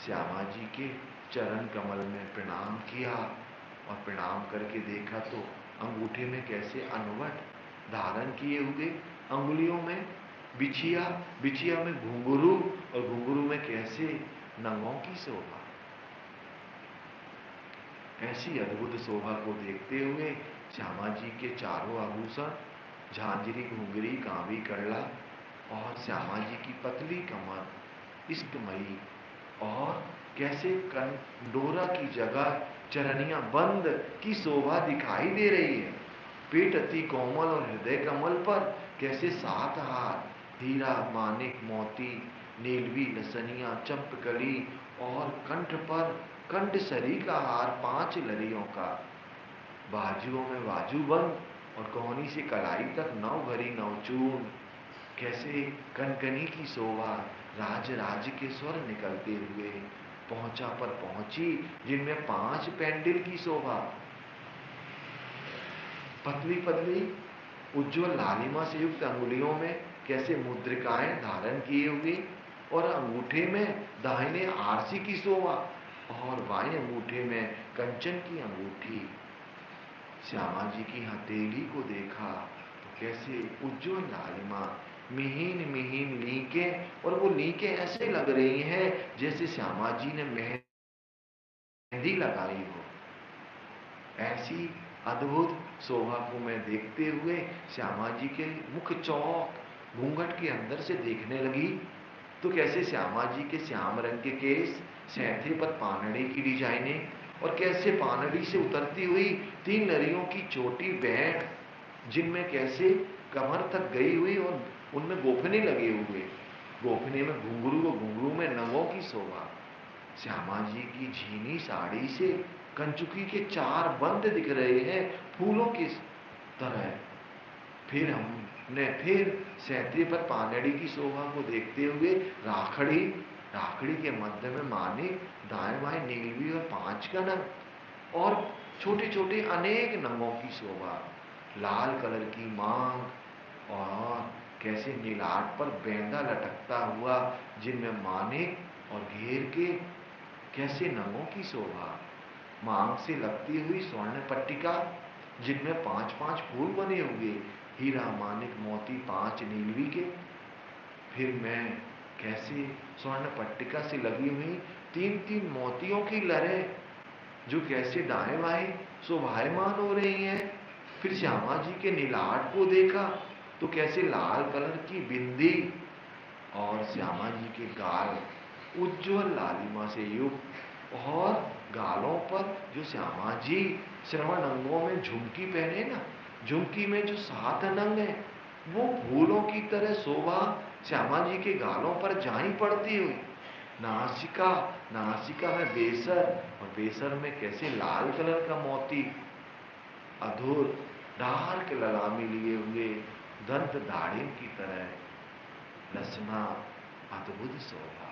श्यामा जी के चरण कमल में प्रणाम किया, और प्रणाम करके देखा तो अंगूठे में कैसे अनवट धारण किए हुए, अंगुलियों में बिछिया, बिछिया में घुंघरू, और घुंघरू में कैसे नगों की शोभा। ऐसी अद्भुत शोभा को देखते हुए श्यामा जी के चारों आभूषण, झांझरी, घुंघरी, कांवी, करला, और श्यामा जी की पतली कमर इष्टमयी, और कैसे कंडोरा की जगह चरनिया बंद की शोभा दिखाई दे रही है। पेट अति कोमल, और हृदय कमल पर कैसे 7 हार, हीरा, मानिक, मोती, नीलवी, लसनिया, चंपकली, और कंठ पर कंठसरी का हार 5 लड़ियों का, बाजुओं में बाजूबंद, और कोहनी से कलाई तक 9 भरी 9 चूर्ण, कैसे कनकनी की शोभा, राज राज के स्वर निकलते हुए, पहुंचा पर पहुंची, जिनमें 5 पेंडिल की शोभा, पतली पतली उज्ज्वल लालिमा से युक्त अंगुलियों में कैसे मुद्रिकाएं धारण किए हुए, और अंगूठे में दाहिने आरसी की शोभा, और बाएं अंगूठे में कंचन की अंगूठी। श्यामा जी की हथेली को देखा तो कैसे उज्ज्वल लालिमा, मिहीन मिहीन लीके, और वो लीके ऐसे लग रही हैं जैसे श्यामा जी ने मेहंदी लगाई हो। ऐसी अद्भुत शोभा को मैं देखते हुए श्यामा जी के मुख चौक घूंघट के अंदर से देखने लगी, तो कैसे श्यामा जी के श्याम रंग के केस, सैंथे पर पानड़ी की डिजाइनें, और कैसे पानड़ी से उतरती हुई 3 नरियों की छोटी बैंड, जिनमें कैसे कमर तक गई हुई, और उनमें गोफने लगे हुए, गोफने में घुंघरू, और घुंघरू में नगों की शोभा। श्यामा जी की झीनी साड़ी से कंचुकी के 4 बंद दिख रहे हैं फूलों की तरह। फिर हमने फिर सैंथे पर पानड़ी की शोभा को देखते हुए राखड़ी, राखड़ी के मध्य में मानिक, दाएं बाएं नीलवी और 5 का नंग और छोटे छोटे अनेक नंगों की शोभा, लाल कलर की मांग और कैसे नीलाट पर बेंदा लटकता हुआ, जिनमें मानिक और घेर के कैसे नंगों की शोभा, मांग से लगती हुई स्वर्ण पट्टिका जिनमें 5-5 फूल बने हुए, हीरा मानिक मोती 5 नीलवी के। फिर मैं कैसे स्वर्ण पट्टिका से लगी हुई 3-3 मोतियों की लहरें जो कैसे दाएं बाएं शोभायमान हो रही हैं। फिर श्यामा जी के नीलाट को देखा तो कैसे लाल कलर की बिंदी और श्यामा जी के गाल उज्ज्वल लालिमा से युक्त, और गालों पर जो श्यामा जी श्रवण अंगों में झुमकी पहने ना, झुमकी में जो 7 नंग है वो फूलों की तरह शोभा श्यामा जी के गालों पर जाई पड़ती हुई। नासिका, नासिका में बेसर और बेसर में कैसे लाल कलर का मोती, अधूर डार्क लगामी लिए हुए दंत दाढ़िम की तरह रचना, अद्भुत शोभा।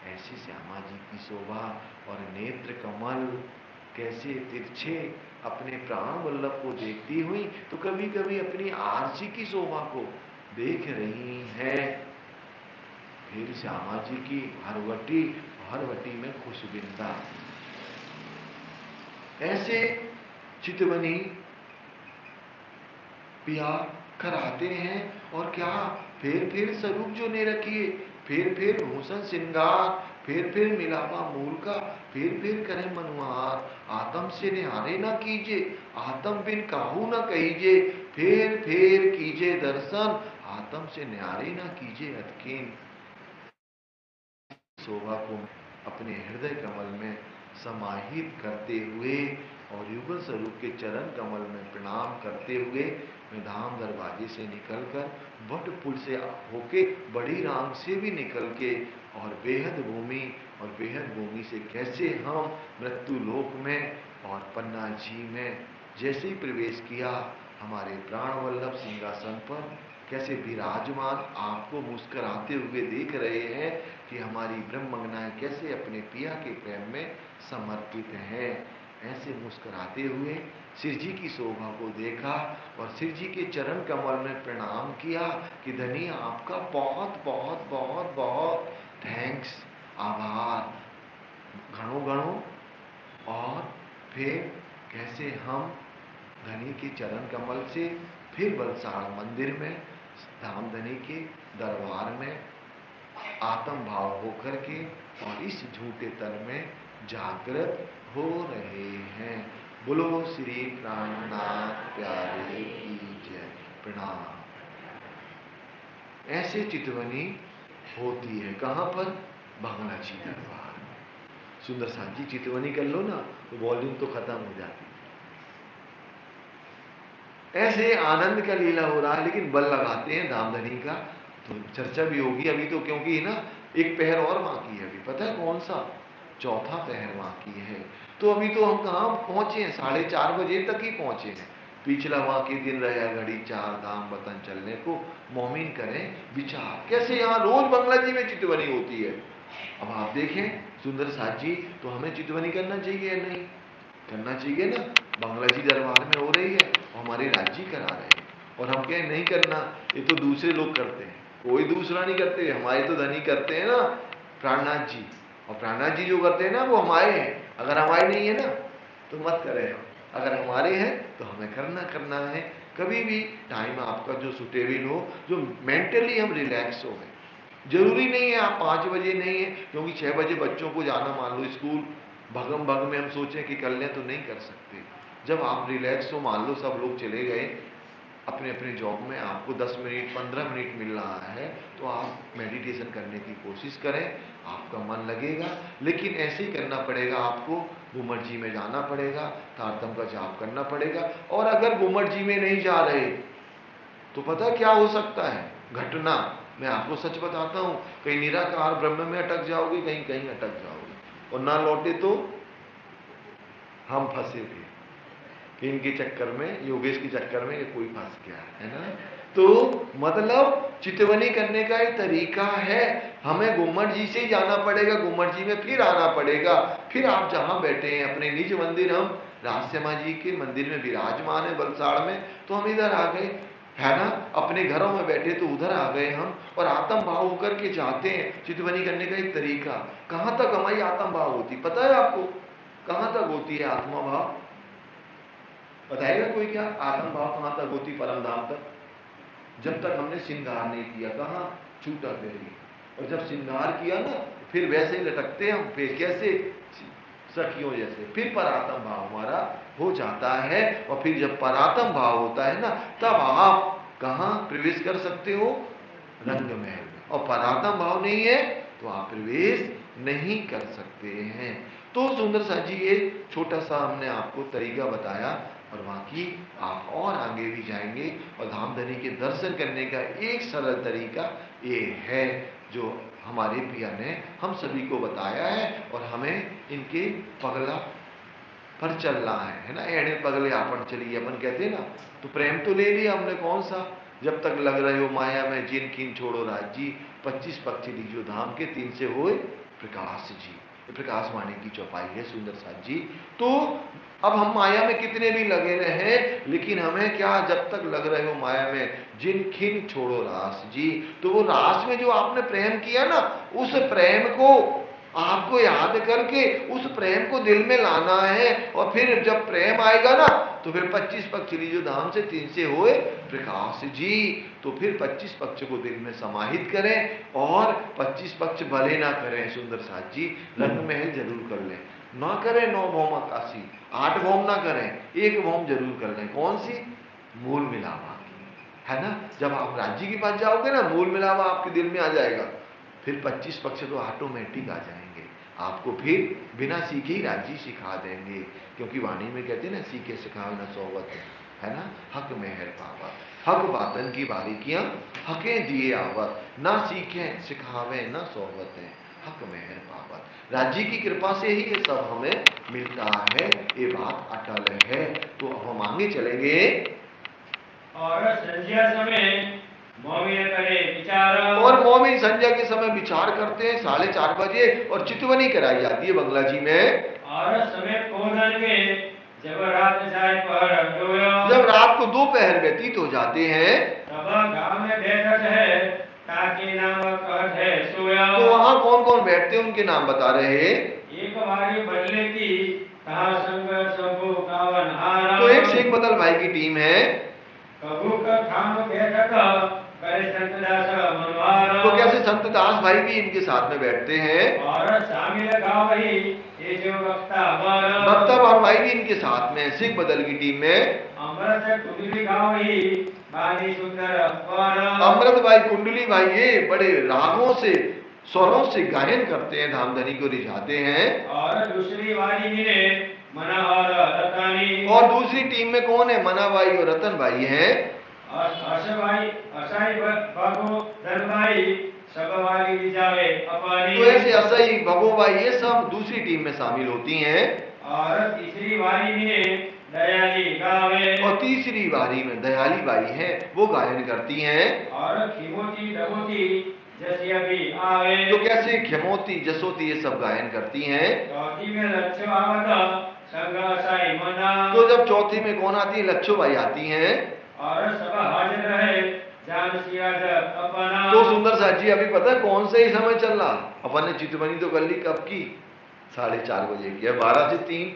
ऐसी श्यामा जी की शोभा और नेत्र कमल कैसे तिरछे अपने प्राण वल्लभ को देखती हुई तो कभी कभी अपनी आरसी की शोभा को देख रही हैं। फिर श्यामा जी की हरवटी, हरवटी में खुशबिंदा, ऐसे चितवनी पिया कर आते हैं। और क्या फिर स्वरूप जो ने रखिए, फिर भूषण श्रृंगार, फिर मिलावा मूल का, फिर करें मनुहार, आत्म से निहारे न कीजिए, आत्म बिन काहू न कहीजे, फिर कीजिए दर्शन, आत्म से निहारे न कीजिए अतकीन। शोभा को अपने हृदय कमल में समाहित करते हुए और युगल स्वरूप के चरण कमल में प्रणाम करते हुए मैं धाम दरवाजे से निकलकर बट पुल से होके बड़ी राम से भी निकल के और बेहद भूमि से कैसे हम मृत्यु लोक में और पन्ना जी में जैसे ही प्रवेश किया, हमारे प्राण वल्लभ सिंहासन पर कैसे विराजमान आपको मुस्कुराते हुए देख रहे हैं कि हमारी ब्रह्मंगनाएं कैसे अपने पिया के प्रेम में समर्पित हैं। ऐसे मुस्कुराते हुए शिव जी की शोभा को देखा और शिव जी के चरण कमल में प्रणाम किया कि धनी आपका बहुत बहुत बहुत बहुत थैंक्स, आभार, घणो घणो। और फिर कैसे हम धनी के चरण कमल से फिर वलसाड़ मंदिर में धामधनी के दरबार में आत्म भाव होकर के और इस झूठे तर में जागृत हो रहे हैं। बोलो श्री प्राणनाथ प्यारे की जय। प्रणाम। ऐसे चितवनी होती है कहां पर? बांग्ला जी दरबार। सुंदर साथ जी चितवनी कर लो ना तो वॉल्यूम तो खत्म हो जाती। ऐसे आनंद का लीला हो रहा है, लेकिन बल लगाते हैं धामधनी का तो चर्चा भी होगी अभी तो, क्योंकि ना एक पहर और बाकी है अभी। पता है कौन सा? चौथा पहर बाकी है। तो अभी तो हम कहाँ पहुंचे हैं? 4:30 बजे तक ही पहुंचे हैं। पिछला बाकी दिन रहा घड़ी 4 धाम वतन चलने को, मोमिन करें विचार कैसे यहाँ रोज बंगला जी में चितवनी होती है। अब आप देखें सुंदर साथ जी, तो हमें चितवनी करना चाहिए या नहीं करना चाहिए ना? बंगला जी दरबार में हो रही है और हमारे राज्य करा रहे हैं और हम कहें नहीं करना, ये तो दूसरे लोग करते हैं। कोई दूसरा नहीं करते, हमारे तो धनी करते हैं ना, प्राणनाथ जी। और प्राणनाथ जी जो करते हैं ना वो हमारे हैं। अगर हमारे नहीं है ना तो मत करें, अगर हमारे हैं तो हमें करना है। कभी भी टाइम आपका जो सुटेबल हो, जो मेंटली हम रिलैक्स हो गए। जरूरी नहीं है आप 5 बजे नहीं है, क्योंकि 6 बजे बच्चों को जाना मान लो स्कूल, भगम भग में हम सोचें कि कर लें तो नहीं कर सकते। जब आप रिलैक्स हो, मान लो सब लोग चले गए अपने अपने जॉब में, आपको 10 मिनट 15 मिनट मिल रहा है तो आप मेडिटेशन करने की कोशिश करें, आपका मन लगेगा। लेकिन ऐसे ही करना पड़ेगा आपको, घूमर जी में जाना पड़ेगा, तारतम का जाप करना पड़ेगा। और अगर घूमर जी में नहीं जा रहे तो पता क्या हो सकता है घटना? मैं आपको सच बताता हूं, कहीं निराकार ब्रह्म में अटक जाओगे, कहीं कहीं अटक जाओगे और ना लौटे तो हम फंसे थे कि इनके चक्कर में, योगेश के चक्कर में ये कोई फंस गया है ना। तो मतलब चितवनी करने का एक तरीका है। हमें गुम्मट जी से ही जाना पड़ेगा, गुम्मट जी में फिर आना पड़ेगा, फिर आप जहां बैठे हैं अपने निज मंदिर, हम राजश्यामा जी के मंदिर में विराजमान है बलसाड़ में, तो हम इधर आ गए, है ना। अपने घरों में बैठे तो उधर आ गए हम, और आत्म भाव होकर के जाते हैं। चितवनी करने का एक तरीका, कहां तक हमारी आत्म भाव होती पता है आपको? कहां तक होती है आत्मा भाव? बताएगा कोई क्या? आत्म भाव कहां तक होती परम धाम तक? जब तक हमने श्रृंगार नहीं किया, कहां? छूटा पहली। और जब श्रृंगार किया ना, फिर वैसे ही लटकते हम, फिर कैसे? सखियों जैसे। फिर परात्म भाव हमारा हो जाता है, और फिर जब परात्म भाव होता है ना, तब आप कहां प्रवेश कर सकते हो? रंग महल में। और परात्म भाव नहीं है तो आप प्रवेश नहीं कर सकते हैं। तो सुंदर सा जी ये छोटा सा हमने आपको तरीका बताया, और बाकी आप और आगे भी जाएंगे, और धामधनी के दर्शन करने का एक सरल तरीका ये है जो हमारे पिया ने हम सभी को बताया है, और हमें इनके पगला पर चलना है ना। एड़े पगले आपन चलिए अपन कहते हैं ना, तो प्रेम तो ले लिया हमने, कौन सा? जब तक लग रहे हो माया में जिन किन छोड़ो राजी, 25 पक्ष लीजियो धाम के, 3 से होए प्रकाश जी। प्रकाश वाणी की चौपाई है सुंदर साथ जी। तो अब हम माया में कितने भी लगे रहे, लेकिन हमें क्या, जब तक लग रहे हो माया में जिन खिन छोड़ो रास जी, तो वो रास में जो आपने प्रेम किया ना, उस प्रेम को आपको याद करके उस प्रेम को दिल में लाना है, और फिर जब प्रेम आएगा ना, तो फिर 25 पक्ष लीजियो धाम से, 3 से होए प्रकाश जी। तो फिर 25 पक्ष को दिल में समाहित करें, और 25 पक्ष भले ना करें सुंदर साथ जी, रंग महल जरूर कर लें। ना करें 9 भौम आकाशी, 8 भौम ना करें, 1 भौम जरूर कर लें। कौन सी? मूल मिलावा की, है ना। जब आप राज्य के पास जाओगे ना, मूल मिलावा आपके दिल में आ जाएगा, फिर 25 पक्ष तो ऑटोमेटिक आ जाएंगे। आपको फिर बिना सीखे ही राज्य सिखा देंगे, क्योंकि वाणी में कहते हैं ना, सीखे सिखावे न सोवत, है ना। हक मेहर पावत, हक बातन की बारीकियां हके दिए आवत, ना सीखे सिखावे न सोवत है, हक मेहर पावत। राज्य की कृपा से ही ये सब हमें मिलता है, ये बात अटल है। तो अब हम आगे चलेंगे। और संध्या समय मोमिन करे विचार, और मोमिन संध्या के समय विचार करते हैं 4:30 बजे, और चितवनी कराई जाती है बंगला जी में। और समय पौधन के जब रात जाए पर जब रात को 2 पहर व्यतीत हो जाते हैं, तब गांव में बैठत है ताकि नाम कहत है सोया। तो वहां कौन कौन बैठते हैं उनके नाम बता रहे हैं। एक बारी बदले की कहा संग सबो कावन हारा, तो एक शेख बदल भाई की टीम है। कबू का खाम बैठक करे संत दास मनवारा, तो कैसे संत दास भाई भी इनके साथ में बैठते हैं। और शामिल गाँव ही ये जो वक्ता हमारा, वक्ता भाई भी इनके साथ में, शेख बदल की टीम में। अमृत कुंडली गाँव ही बानी सुंदर अखबारा, अमृत भाई कुंडली भाई ये बड़े रागों से स्वरों से गायन करते हैं, धामधनी को रिझाते हैं। और दूसरी वाली में मना और रतनी, और दूसरी टीम में कौन है? मना भाई और रतन भाई हैं। भाई असाई बाबू धन भाई सब वाली रिजावे अपनी, तो ऐसे असई भगो भाई ये सब दूसरी टीम में शामिल होती हैं। और तीसरी वाली में दयाली गावे, और तीसरी बारी में दयाली बाई है, वो गायन करती हैं। और खिमोती डबोती जसिया भी आवे, तो कैसे खेमोती जसोती ये सब गायन करती हैं। चौथी में लक्ष्य आवत संग असाई मना, तो जब चौथी में कौन आती है? लच्छो बाई आती हैं। और सब हाजिर रहे जान सियाज अपना। तो सुंदर साथ जी अभी पता है कौन सा ही समय चल रहा? अपन ने चितवनी तो कर ली कब की? 4:30 बजे की। 12 से 3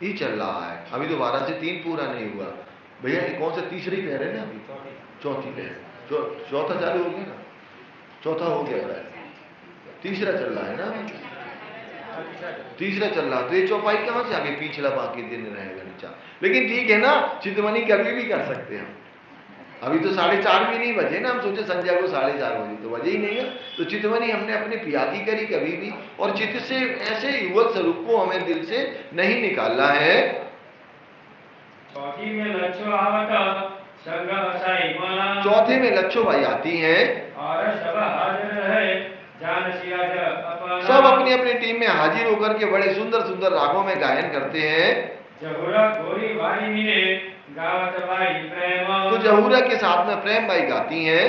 ही चल रहा है, अभी तो 12 से 3 पूरा नहीं हुआ भैया। कौन सा? तीसरी पहर है ना अभी, चौथी पहर। चौथा चालू हो गया ना, चौथा हो गया, तीसरा चल रहा है ना, तीसरा चल रहा। तो ये चौपाई कहां से आगे? पिछला बाकी दिन रहेगा नीचा। लेकिन ठीक है ना, चितवनी कभी भी कर सकते हैं। अभी तो 4:30 भी नहीं बजे ना, हम सोचे संध्या को 4:30 बजे, तो बजे ही नहीं है। तो चितवनी हमने अपने पिया की करी कभी भी, और चित्त से ऐसे युवक स्वरूप को हमें दिल से नहीं निकालना है। चौथी में लच्छो आवत संग असाई मना, चौथे में लच्छो भाई आती हैं। और सब हाजिर रहे जान सियाज अपना, सब अपनी अपनी टीम में हाजिर होकर के बड़े सुंदर सुंदर रागों में गायन करते हैं। जहुरा गोरी वारी मिले गावत भाई प्रेम। तो जहुरा के साथ में प्रेम भाई गाती हैं।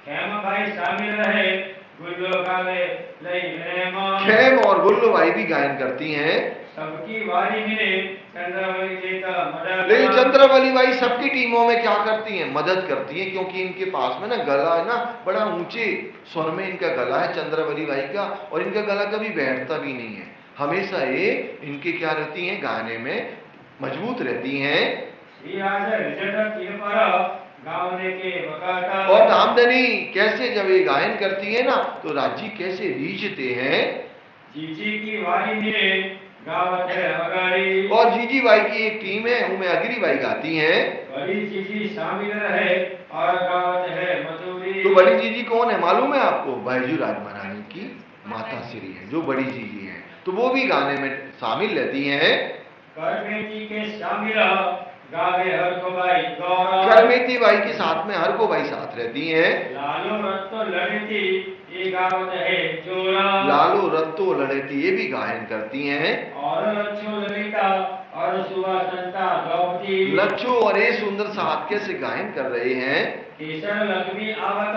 खेम भाई शामिल रहे गुल्लो गावे लई प्रेम। खेम और गुल्लो भाई भी गायन करती हैं। सबकी वारी मिले चंद्रवली लेता मदद। लेकिन चंद्रवली बाई सबकी टीमों में क्या करती हैं, मदद करती हैं, क्योंकि इनके पास में ना गला है ना, बड़ा ऊंचे स्वर में इनका गला है चंद्रवली बाई का, और इनका गला कभी बैठता भी नहीं है, हमेशा ये इनके क्या रहती हैं, गाने में मजबूत रहती हैं। और धामधनी कैसे जब ये गायन करती है ना, तो राजी कैसे रीझते हैं। जीजी की वारी में गावत है अगाड़ी। और जीजी बाई की एक टीम है, उनमें अगरी बाई गाती हैं। बड़ी जीजी शामिल रहे और गावत है मधुरी। तो बड़ी जीजी कौन है मालूम है आपको? बैजू राज महारानी की माता श्री है जो बड़ी जीजी है, तो वो भी गाने में शामिल रहती हैं। करमेती के शामिल गावे हर को भाई गौरव। करमेती बाई के साथ में हर को बाई साथ रहती हैं। लालो रत्तो लड़ती ये गावत है जोरा। लालो रत्तो लड़ती ये भी गायन करती हैं। और लच्छो ललिता और सुवासंता गौती। लच्छो और ये सुंदर साथ कैसे गायन कर रहे हैं। केसर लक्ष्मी आवत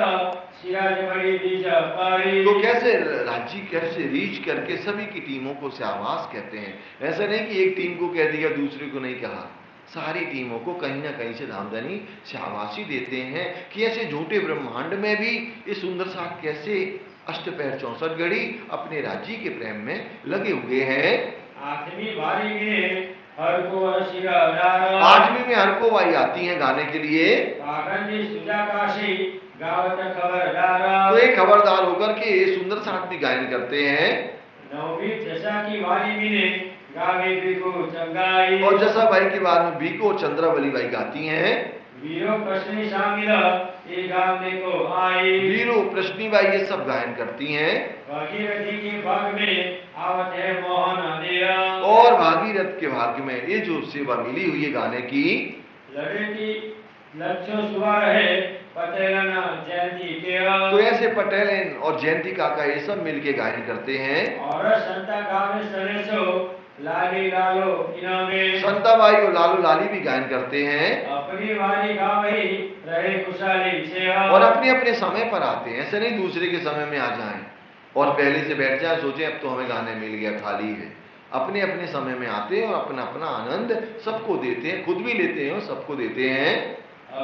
सिराज बड़ी बीज पारी। तो कैसे राजी कैसे रीच करके सभी की टीमों को शाबाश कहते हैं। ऐसा नहीं कि एक टीम को कह दिया दूसरे को नहीं कहा, सारी टीमों को कहीं ना कहीं से धामधनी शाबाशी देते हैं कि ऐसे झूठे ब्रह्मांड में भी ये सुंदर साथ कैसे अष्टपैर 64 घड़ी अपने राज्य के प्रेम में लगे हुए हैं। आठवीं बारी में हर को आठवीं में हर को बाई आती हैं गाने के लिए। गावत खबरदार। तो एक खबरदार होकर के ये सुंदर साथ भी गायन करते हैं। नौवीं जशा की वारी में गावे बीको चंगाई। और जशा बाई के बाद में बीको चंद्रावली बाई गाती हैं। वीरो प्रश्नी शामिल ये गाने को आई। वीरो प्रश्नी बाई ये सब गायन करती हैं। भागीरथी के भाग में आवत है मोहन अंधेरा। और भागीरथ के भाग में ये जो सेवा मिली हुई है गाने की। लड़ेती लच्छो सुवार है पटेलन जयंती के। तो ऐसे पटेलन और जयंती काका ये सब मिलके गायन करते हैं। और संता गावे सरेसो लाली लालो इनामे। संता बाई और लालो लाली भी गायन करते हैं। अपनी वारी गावही रहे खुशहाली से। और अपने अपने समय पर आते हैं, ऐसे नहीं दूसरे के समय में आ जाएं और पहले से बैठ जाए सोचे अब तो हमें गाने मिल गया खाली है। अपने अपने समय में आते हैं और अपना अपना आनंद सबको देते हैं, खुद भी लेते हैं और सबको देते हैं।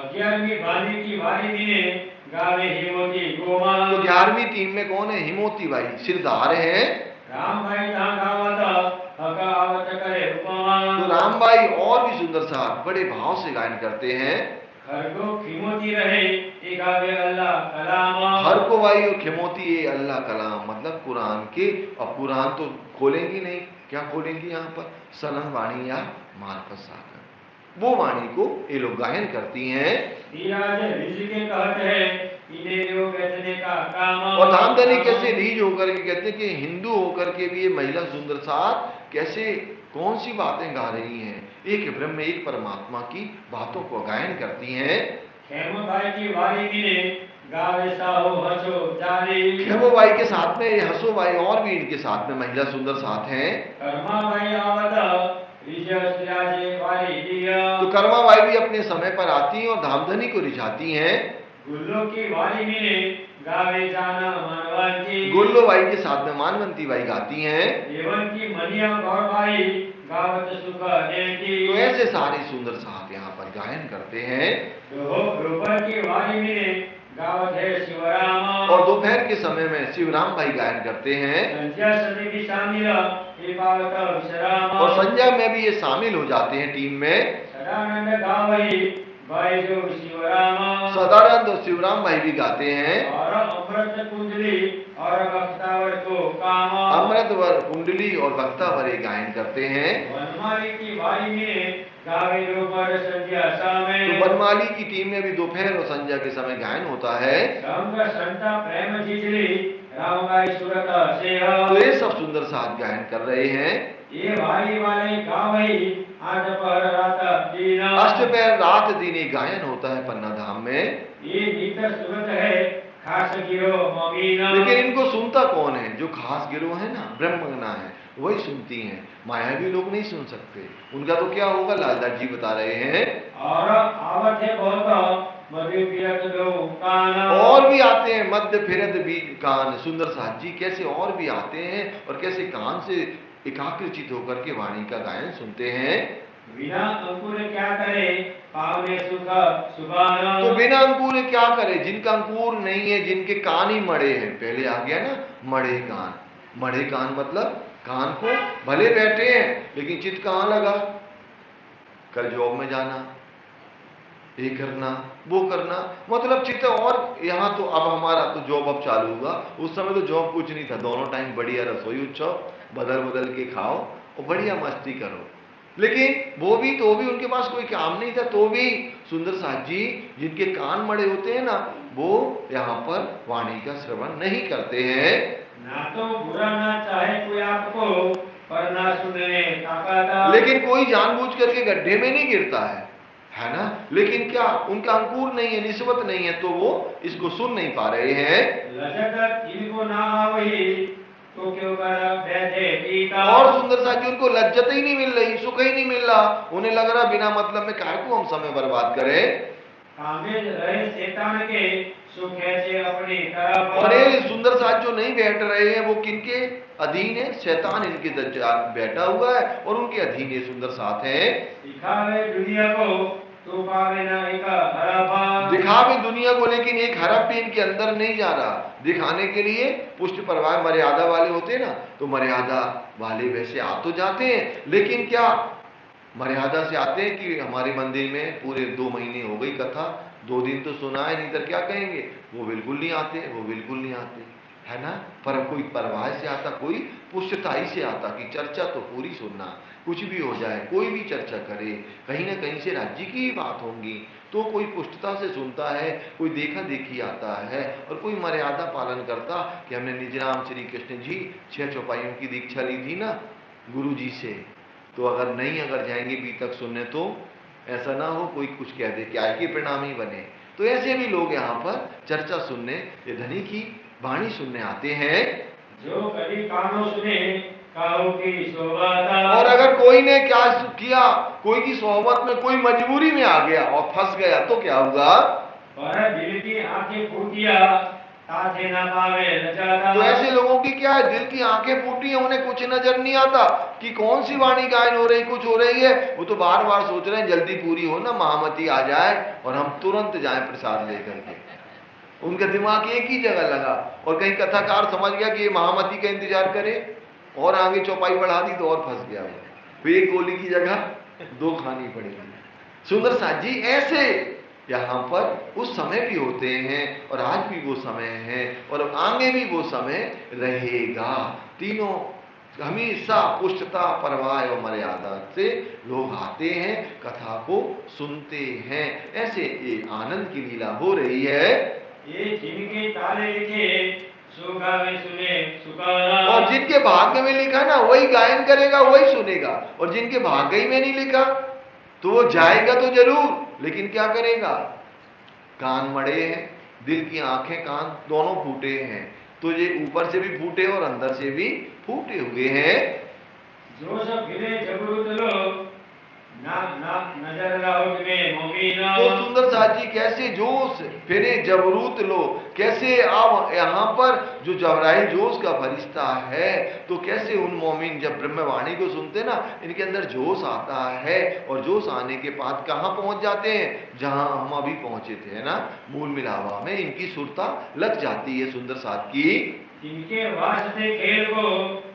11वीं बाली की वारी में गावे हिमोती गोमा। तो 11वीं टीम में कौन है? हिमोती बाई सिरदार है। राम भाई गावत हकावत करे उपमा। तो राम भाई और भी सुंदर साथ बड़े भाव से गायन करते हैं। हर को खिमोती रहे ये गावे अल्लाह कलाम। हर को भाई और खिमोती ये अल्लाह कलाम मतलब कुरान के, और कुरान तो खोलेंगी नहीं, क्या खोलेंगी यहाँ पर? सनन वाणी या मार्फत सागर, वो वाणी को ये लोग गायन करती हैं। और धामधनी कैसे रीझ होकर के कहते हैं कि हिंदू होकर के भी ये महिला सुंदर साथ कैसे कौन सी बातें गा रही हैं, एक ब्रह्म एक परमात्मा की बातों को गायन करती हैं। खेमो भाई के साथ में ये हसो भाई और भी इनके साथ में महिला सुंदर साथ हैं। तो कर्मा बाई भी अपने समय पर आती हैं और धामधनी को रिझाती हैं। गुल्लो की वारी में गावे जाना मानवंती। गुल्लो बाई के साथ में मानवंती बाई गाती हैं। देवन की मनिया गौर बाई गावत सुख देती। तो ऐसे सारे सुंदर साथ यहाँ पर गायन करते हैं। दोपहर की वारी में गावत है शिवराम। और दोपहर के समय में शिवराम भाई गायन करते हैं। संध्या सदी भी शामिल विश्राम। और संध्या में भी ये शामिल हो जाते हैं टीम में। सदानंद गावई भाई जो शिवराम। सदानंद और शिवराम भाई भी गाते हैं। और अमृत कुंडली और वक्तावर को काम। अमृतवर कुंडली और वक्तावर ये गायन करते हैं। वनमाली की वारी में गावे दोपहर संध्या समय। तो वनमाली की टीम में भी दोपहर और संध्या के समय गायन होता है। संग संता प्रेम जिजली राम गाय सुरत से। तो ये सब सुंदर साथ गायन कर रहे हैं। ये वारी वाले गावई आज पर रात दिन। अष्टपैर रात दिन ये गायन होता है पन्ना धाम में। ये नितर सुरत है खास गिरो ममीना। लेकिन इनको सुनता कौन है? जो खास गिरोह है ना, ब्रह्मगना है, वही सुनती हैं, मायावी लोग नहीं सुन सकते। उनका तो क्या होगा, लालदास जी बता रहे हैं। और आवत है बहुत मध्य फिरत दो कान, और भी आते हैं मध्य फिरत भी कान। सुंदर साथ जी कैसे और भी आते हैं और कैसे कान से एकाग्रचित होकर के वाणी का गायन सुनते हैं। बिना अंकुर क्या करे पावने सुख सुबान, तो बिना अंकुर क्या करे, जिनका अंकुर नहीं है, जिनके कान ही मड़े हैं। पहले आ गया ना मड़े कान। मड़े कान मतलब कान को भले बैठे हैं लेकिन चित्त कहाँ लगा, कल जॉब में जाना, ये करना वो करना, मतलब चित्त। और यहाँ तो अब हमारा तो जॉब अब चालू हुआ, उस समय तो जॉब कुछ नहीं था, दोनों टाइम बढ़िया रसोई उत्सव, बदल बदल के खाओ और बढ़िया मस्ती करो। लेकिन वो भी तो भी उनके पास कोई काम नहीं था, तो भी सुंदर साथ जी जिनके कान मड़े होते हैं ना, वो यहाँ पर वाणी का श्रवण नहीं करते हैं। ना तो बुरा ना चाहे कोई आपको, पर ना सुनने ताकत, लेकिन कोई जानबूझ करके गड्ढे में नहीं गिरता है ना। लेकिन क्या उनका अंकुर नहीं है, निस्बत नहीं है, तो वो इसको सुन नहीं पा रहे हैं। लजत इनको ना आवही तो क्यों कर बैठे पीता, और सुंदर साथ जी उनको लज्जत ही नहीं मिल रही, सुख ही नहीं मिल रहा, उन्हें लग रहा बिना मतलब में काहे को हम समय बर्बाद करें। कामे रहे शैतान के सुख ऐसे अपनी तरफ, और ये सुंदर साथ जो नहीं बैठ रहे हैं वो किनके अधीन है, शैतान इनके बैठा हुआ है और उनके अधीन ये सुंदर साथ है। दिखावे दुनिया को तो पावे ना एक हराफा, दिखावे दुनिया को, लेकिन एक हरफ भी इनके अंदर नहीं जा रहा। दिखाने के लिए पुष्ट परवाह मर्यादा वाले होते हैं ना, तो मर्यादा वाले वैसे आ तो जाते हैं, लेकिन क्या मर्यादा से आते हैं कि हमारे मंदिर में पूरे 2 महीने हो गई कथा, 2 दिन तो सुना है, नहीं तो क्या कहेंगे, वो बिल्कुल नहीं आते, वो बिल्कुल नहीं आते, है ना। पर कोई परवाह से आता, कोई पुष्टताई से आता कि चर्चा तो पूरी सुनना, कुछ भी हो जाए, कोई भी चर्चा करे, कहीं ना कहीं से राज्य की ही बात होंगी, तो कोई पुष्टता से सुनता है, कोई देखा देखी आता है और कोई मर्यादा पालन करता कि हमने निजराम श्री कृष्ण जी 6 चौपाइयों की दीक्षा ली थी ना गुरु जी से, तो अगर नहीं अगर जाएंगे बी तक सुनने तो ऐसा ना हो कोई कुछ कह दे कि आज के परिणाम ही बने। तो ऐसे भी लोग यहाँ पर चर्चा सुनने, ये धनी की वाणी सुनने आते हैं। जो कभी कानों सुने काहू की शोभा था, और अगर कोई ने क्या किया, कोई की सोहबत में कोई मजबूरी में आ गया और फंस गया तो क्या होगा, पर दिल की आंखें फूटिया ताथे ना पावे नचाता, तो ऐसे लोगों की क्या है, दिल की आंखें फूटी है, उन्हें कुछ नजर नहीं आता कि कौन सी वाणी गायन हो रही, कुछ हो रही है, वो तो बार बार सोच रहे हैं जल्दी पूरी हो ना, महामती आ जाए और हम तुरंत जाएं प्रसाद लेकर के। उनका दिमाग एक ही जगह लगा और कहीं कथाकार समझ गया कि ये महामती का इंतजार करे और आगे चौपाई बढ़ा दी तो और फंस गया वो, फिर एक गोली की जगह 2 खानी पड़ेगी। सुंदर साथ जी ऐसे यहाँ पर उस समय भी होते हैं और आज भी वो समय है और आगे भी वो समय रहेगा। तीनों हमेशा पुष्टता परवाह और मर्यादा से लोग आते हैं, कथा को सुनते हैं। ऐसे ये आनंद की लीला हो रही है। ये जिनके ताले लिखे सुगा में सुने सुकाना, और जिनके भाग्य में लिखा ना वही गायन करेगा, वही सुनेगा, और जिनके भाग्य ही में नहीं लिखा तो वो जाएगा तो जरूर, लेकिन क्या करेगा, कान मड़े हैं, दिल की आंखें कान दोनों फूटे हैं, तो ये ऊपर से भी फूटे और अंदर से भी फूटे हुए हैं। जो सब गिरे जबरूत लो ना ना नजर लाओ में मोमीना, तो सुंदर साथ जी कैसे जोश फिरे जबरूत लो, कैसे अब यहाँ पर जो जबराइल जोश का फरिश्ता है, तो कैसे उन मोमिन जब ब्रह्मवाणी को सुनते ना इनके अंदर जोश आता है, और जोश आने के बाद कहाँ पहुंच जाते हैं, जहां हम अभी पहुंचे थे, है ना, मूल मिलावा में इनकी सुरता लग जाती है सुंदर साथ की। इनके वास्ते खेल को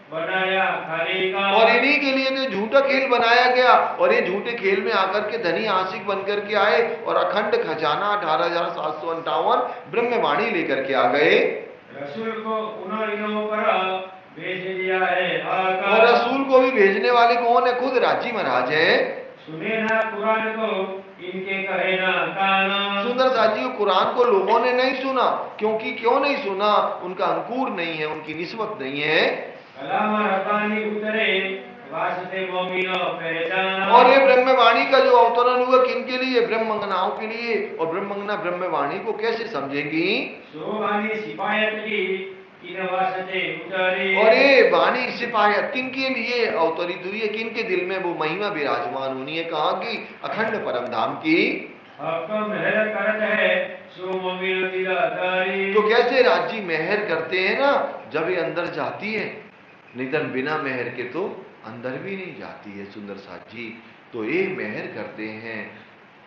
बनाया खाने का, और इन्हीं के लिए तो झूठा खेल बनाया गया, और ये झूठे खेल में आकर के धनी आशिक बनकर के आए और अखंड खजाना 18,758 ब्रह्मवाणी लेकर के आ गए। रसूल को उन्होंने पर भेज दिया है आका, और रसूल को भी भेजने वाले कौन है, खुद राजी महाराज है। सुने ना कुरान को इनके कहे ना काना, सुंदर साथ जी कुरान को लोगों ने नहीं सुना, क्योंकि क्यों नहीं सुना, उनका अंकुर नहीं है, उनकी निस्बत नहीं है। कलाम रब्बानी उतरे वास्ते मोमिनो पहचाना, और ये ब्रह्मवाणी का जो अवतरण हुआ किनके लिए, ब्रह्मंगनाओं के लिए, और ब्रह्मंगना ब्रह्मवाणी को कैसे समझेंगी, सोवानी सिपायत की किन वास्ते उतरी। और ये वाणी सिपाही किनके लिए अवतरित हुई है, किनके दिल में वो महिमा विराजमान होनी है, कहाँ की, अखंड परम धाम की। हक्म मेहर करत है सो मोमिनो दिलादारी। तो कैसे राज्य मेहर करते हैं ना, जब ये अंदर जाती है, निधन बिना मेहर के तो अंदर भी नहीं जाती है सुंदर साथ जी। तो ये मेहर करते हैं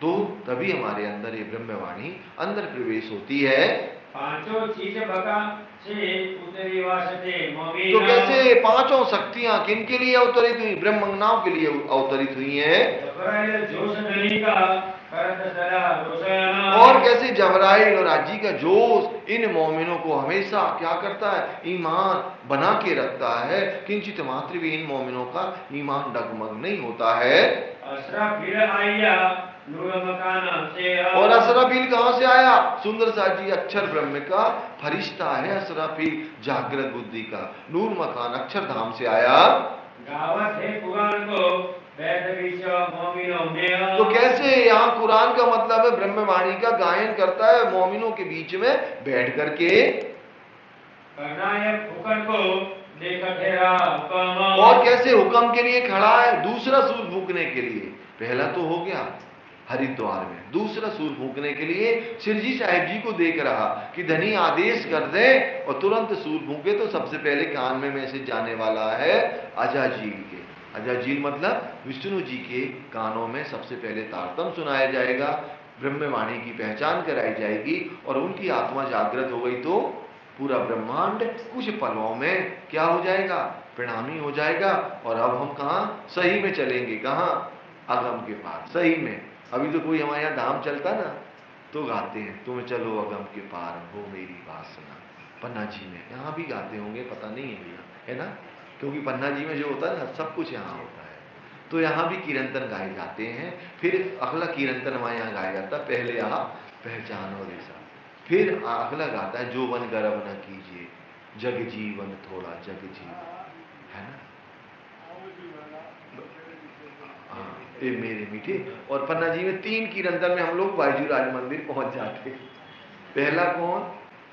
तो तभी हमारे अंदर ये ब्रह्मवाणी अंदर प्रवेश होती है। पांचों चीज बका से उतरी वास्ते मोमिनो। तो कैसे पांचों शक्तियां किन के लिए अवतरित हुई, ब्रह्मंगनाओं के लिए अवतरित हुई हैं। जोश धनी का करत सदा रोशन। और कैसे जबराइल और आजी का जोश इन मोमिनों को हमेशा क्या करता है, ईमान बना के रखता है, किंचित मात्र भी इन मोमिनों का ईमान डगमग नहीं होता है। असराफिल आया नूर मकाना से। और असराफिल कहां से आया, सुंदर साथ जी अक्षर ब्रह्म का फरिश्ता है असराफिल, जागृत बुद्धि का नूर मकान अक्षर धाम से आया। गावत है कुरान को तो कैसे यहाँ कुरान का मतलब है ब्रह्मवाणी का गायन करता है मोमिनों के बीच में बैठ करके। और कैसे हुक्म के लिए खड़ा है, दूसरा सूर फूकने के लिए। पहला तो हो गया हरिद्वार में, दूसरा सूर फूकने के लिए सिरजी साहिब जी को देख रहा कि धनी आदेश कर दे और तुरंत सूर फूके तो सबसे पहले कान में मैसेज जाने वाला है अजाजील के। अजाजील मतलब विष्णु जी के कानों में सबसे पहले तारतम सुनाया जाएगा, ब्रह्मवाणी की पहचान कराई जाएगी और उनकी आत्मा जागृत हो गई तो पूरा ब्रह्मांड कुछ पलों में क्या हो जाएगा, प्रणामी हो जाएगा। और अब हम कहाँ सही में चलेंगे, कहाँ, अगम के पार। सही में अभी तो कोई हमारे यहाँ धाम चलता ना तो गाते हैं, तुम चलो अगम के पार हो मेरी बात सुना। पन्ना जी में यहाँ भी गाते होंगे, पता नहीं है भैया, है ना, क्योंकि पन्ना जी में जो होता है ना सब कुछ यहाँ होता है। तो यहाँ भी कीर्तन गाए जाते हैं, फिर अगला कीर्तन हमारे यहाँ गाया जाता है, पहले आप पहचानो ऐसा, फिर अगला गाता है जो वन गर्व न कीजिए जग जीवन थोड़ा जग जीवन, है ना, हाँ ये मेरे मीठे। और पन्ना जी में 3 कीर्तन में हम लोग बायजूराज मंदिर पहुंच जाते। पहला कौन,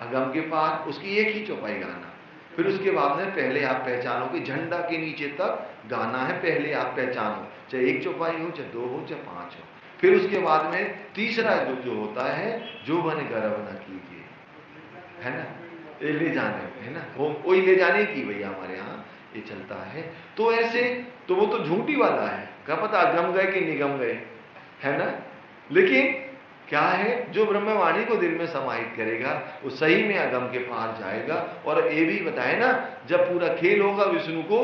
अगम के पार, उसकी एक ही चौपाई गाना। फिर उसके बाद में पहले आप पहचानो कि झंडा के नीचे तक गाना है, पहले आप पहचानो, चाहे 1 चौपाई हो, चाहे 2 हो, चाहे 5 हो। फिर उसके बाद में तीसरा जो होता है जो मन गर्व न कीजिए, है ना, ये ले जाने, है ना, वही ले जाने की भैया हमारे यहाँ ये चलता है। तो ऐसे तो वो तो झूठी वाला है, क्या पता अगम गए कि निगम गए, है ना। लेकिन क्या है, जो ब्रह्मवाणी को दिल में समाहित करेगा वो सही में अगम के पार जाएगा। और ये भी बताए ना, जब पूरा खेल होगा विष्णु को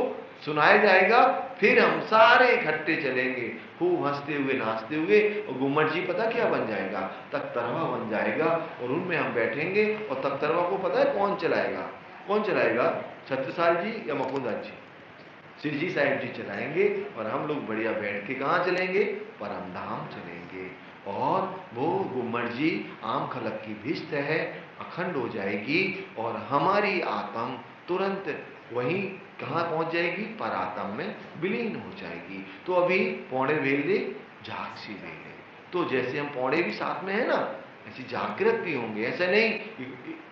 सुनाया जाएगा, फिर हम सारे इकट्ठे चलेंगे खूब हंसते हुए नाचते हुए, और गुम्मट जी पता क्या बन जाएगा, तख्तरवा बन जाएगा, और उनमें हम बैठेंगे। और तख्तरवा को पता है कौन चलाएगा, कौन चलाएगा, छत्रसाल जी या मुकुंदन जी, सिरजी साहिब जी चलाएंगे। और हम लोग बढ़िया बैठ के कहाँ चलेंगे, परम धाम चलेंगे। और वो गुम्मट जी आम खलक की भिष्ट है, अखंड हो जाएगी, और हमारी आत्म तुरंत वहीं कहाँ पहुंच जाएगी, परात्म में विलीन हो जाएगी। तो अभी पौड़े वेले जागसी वेले, तो जैसे हम पौड़े भी साथ में है ना, ऐसी जागृत भी होंगे। ऐसा नहीं कि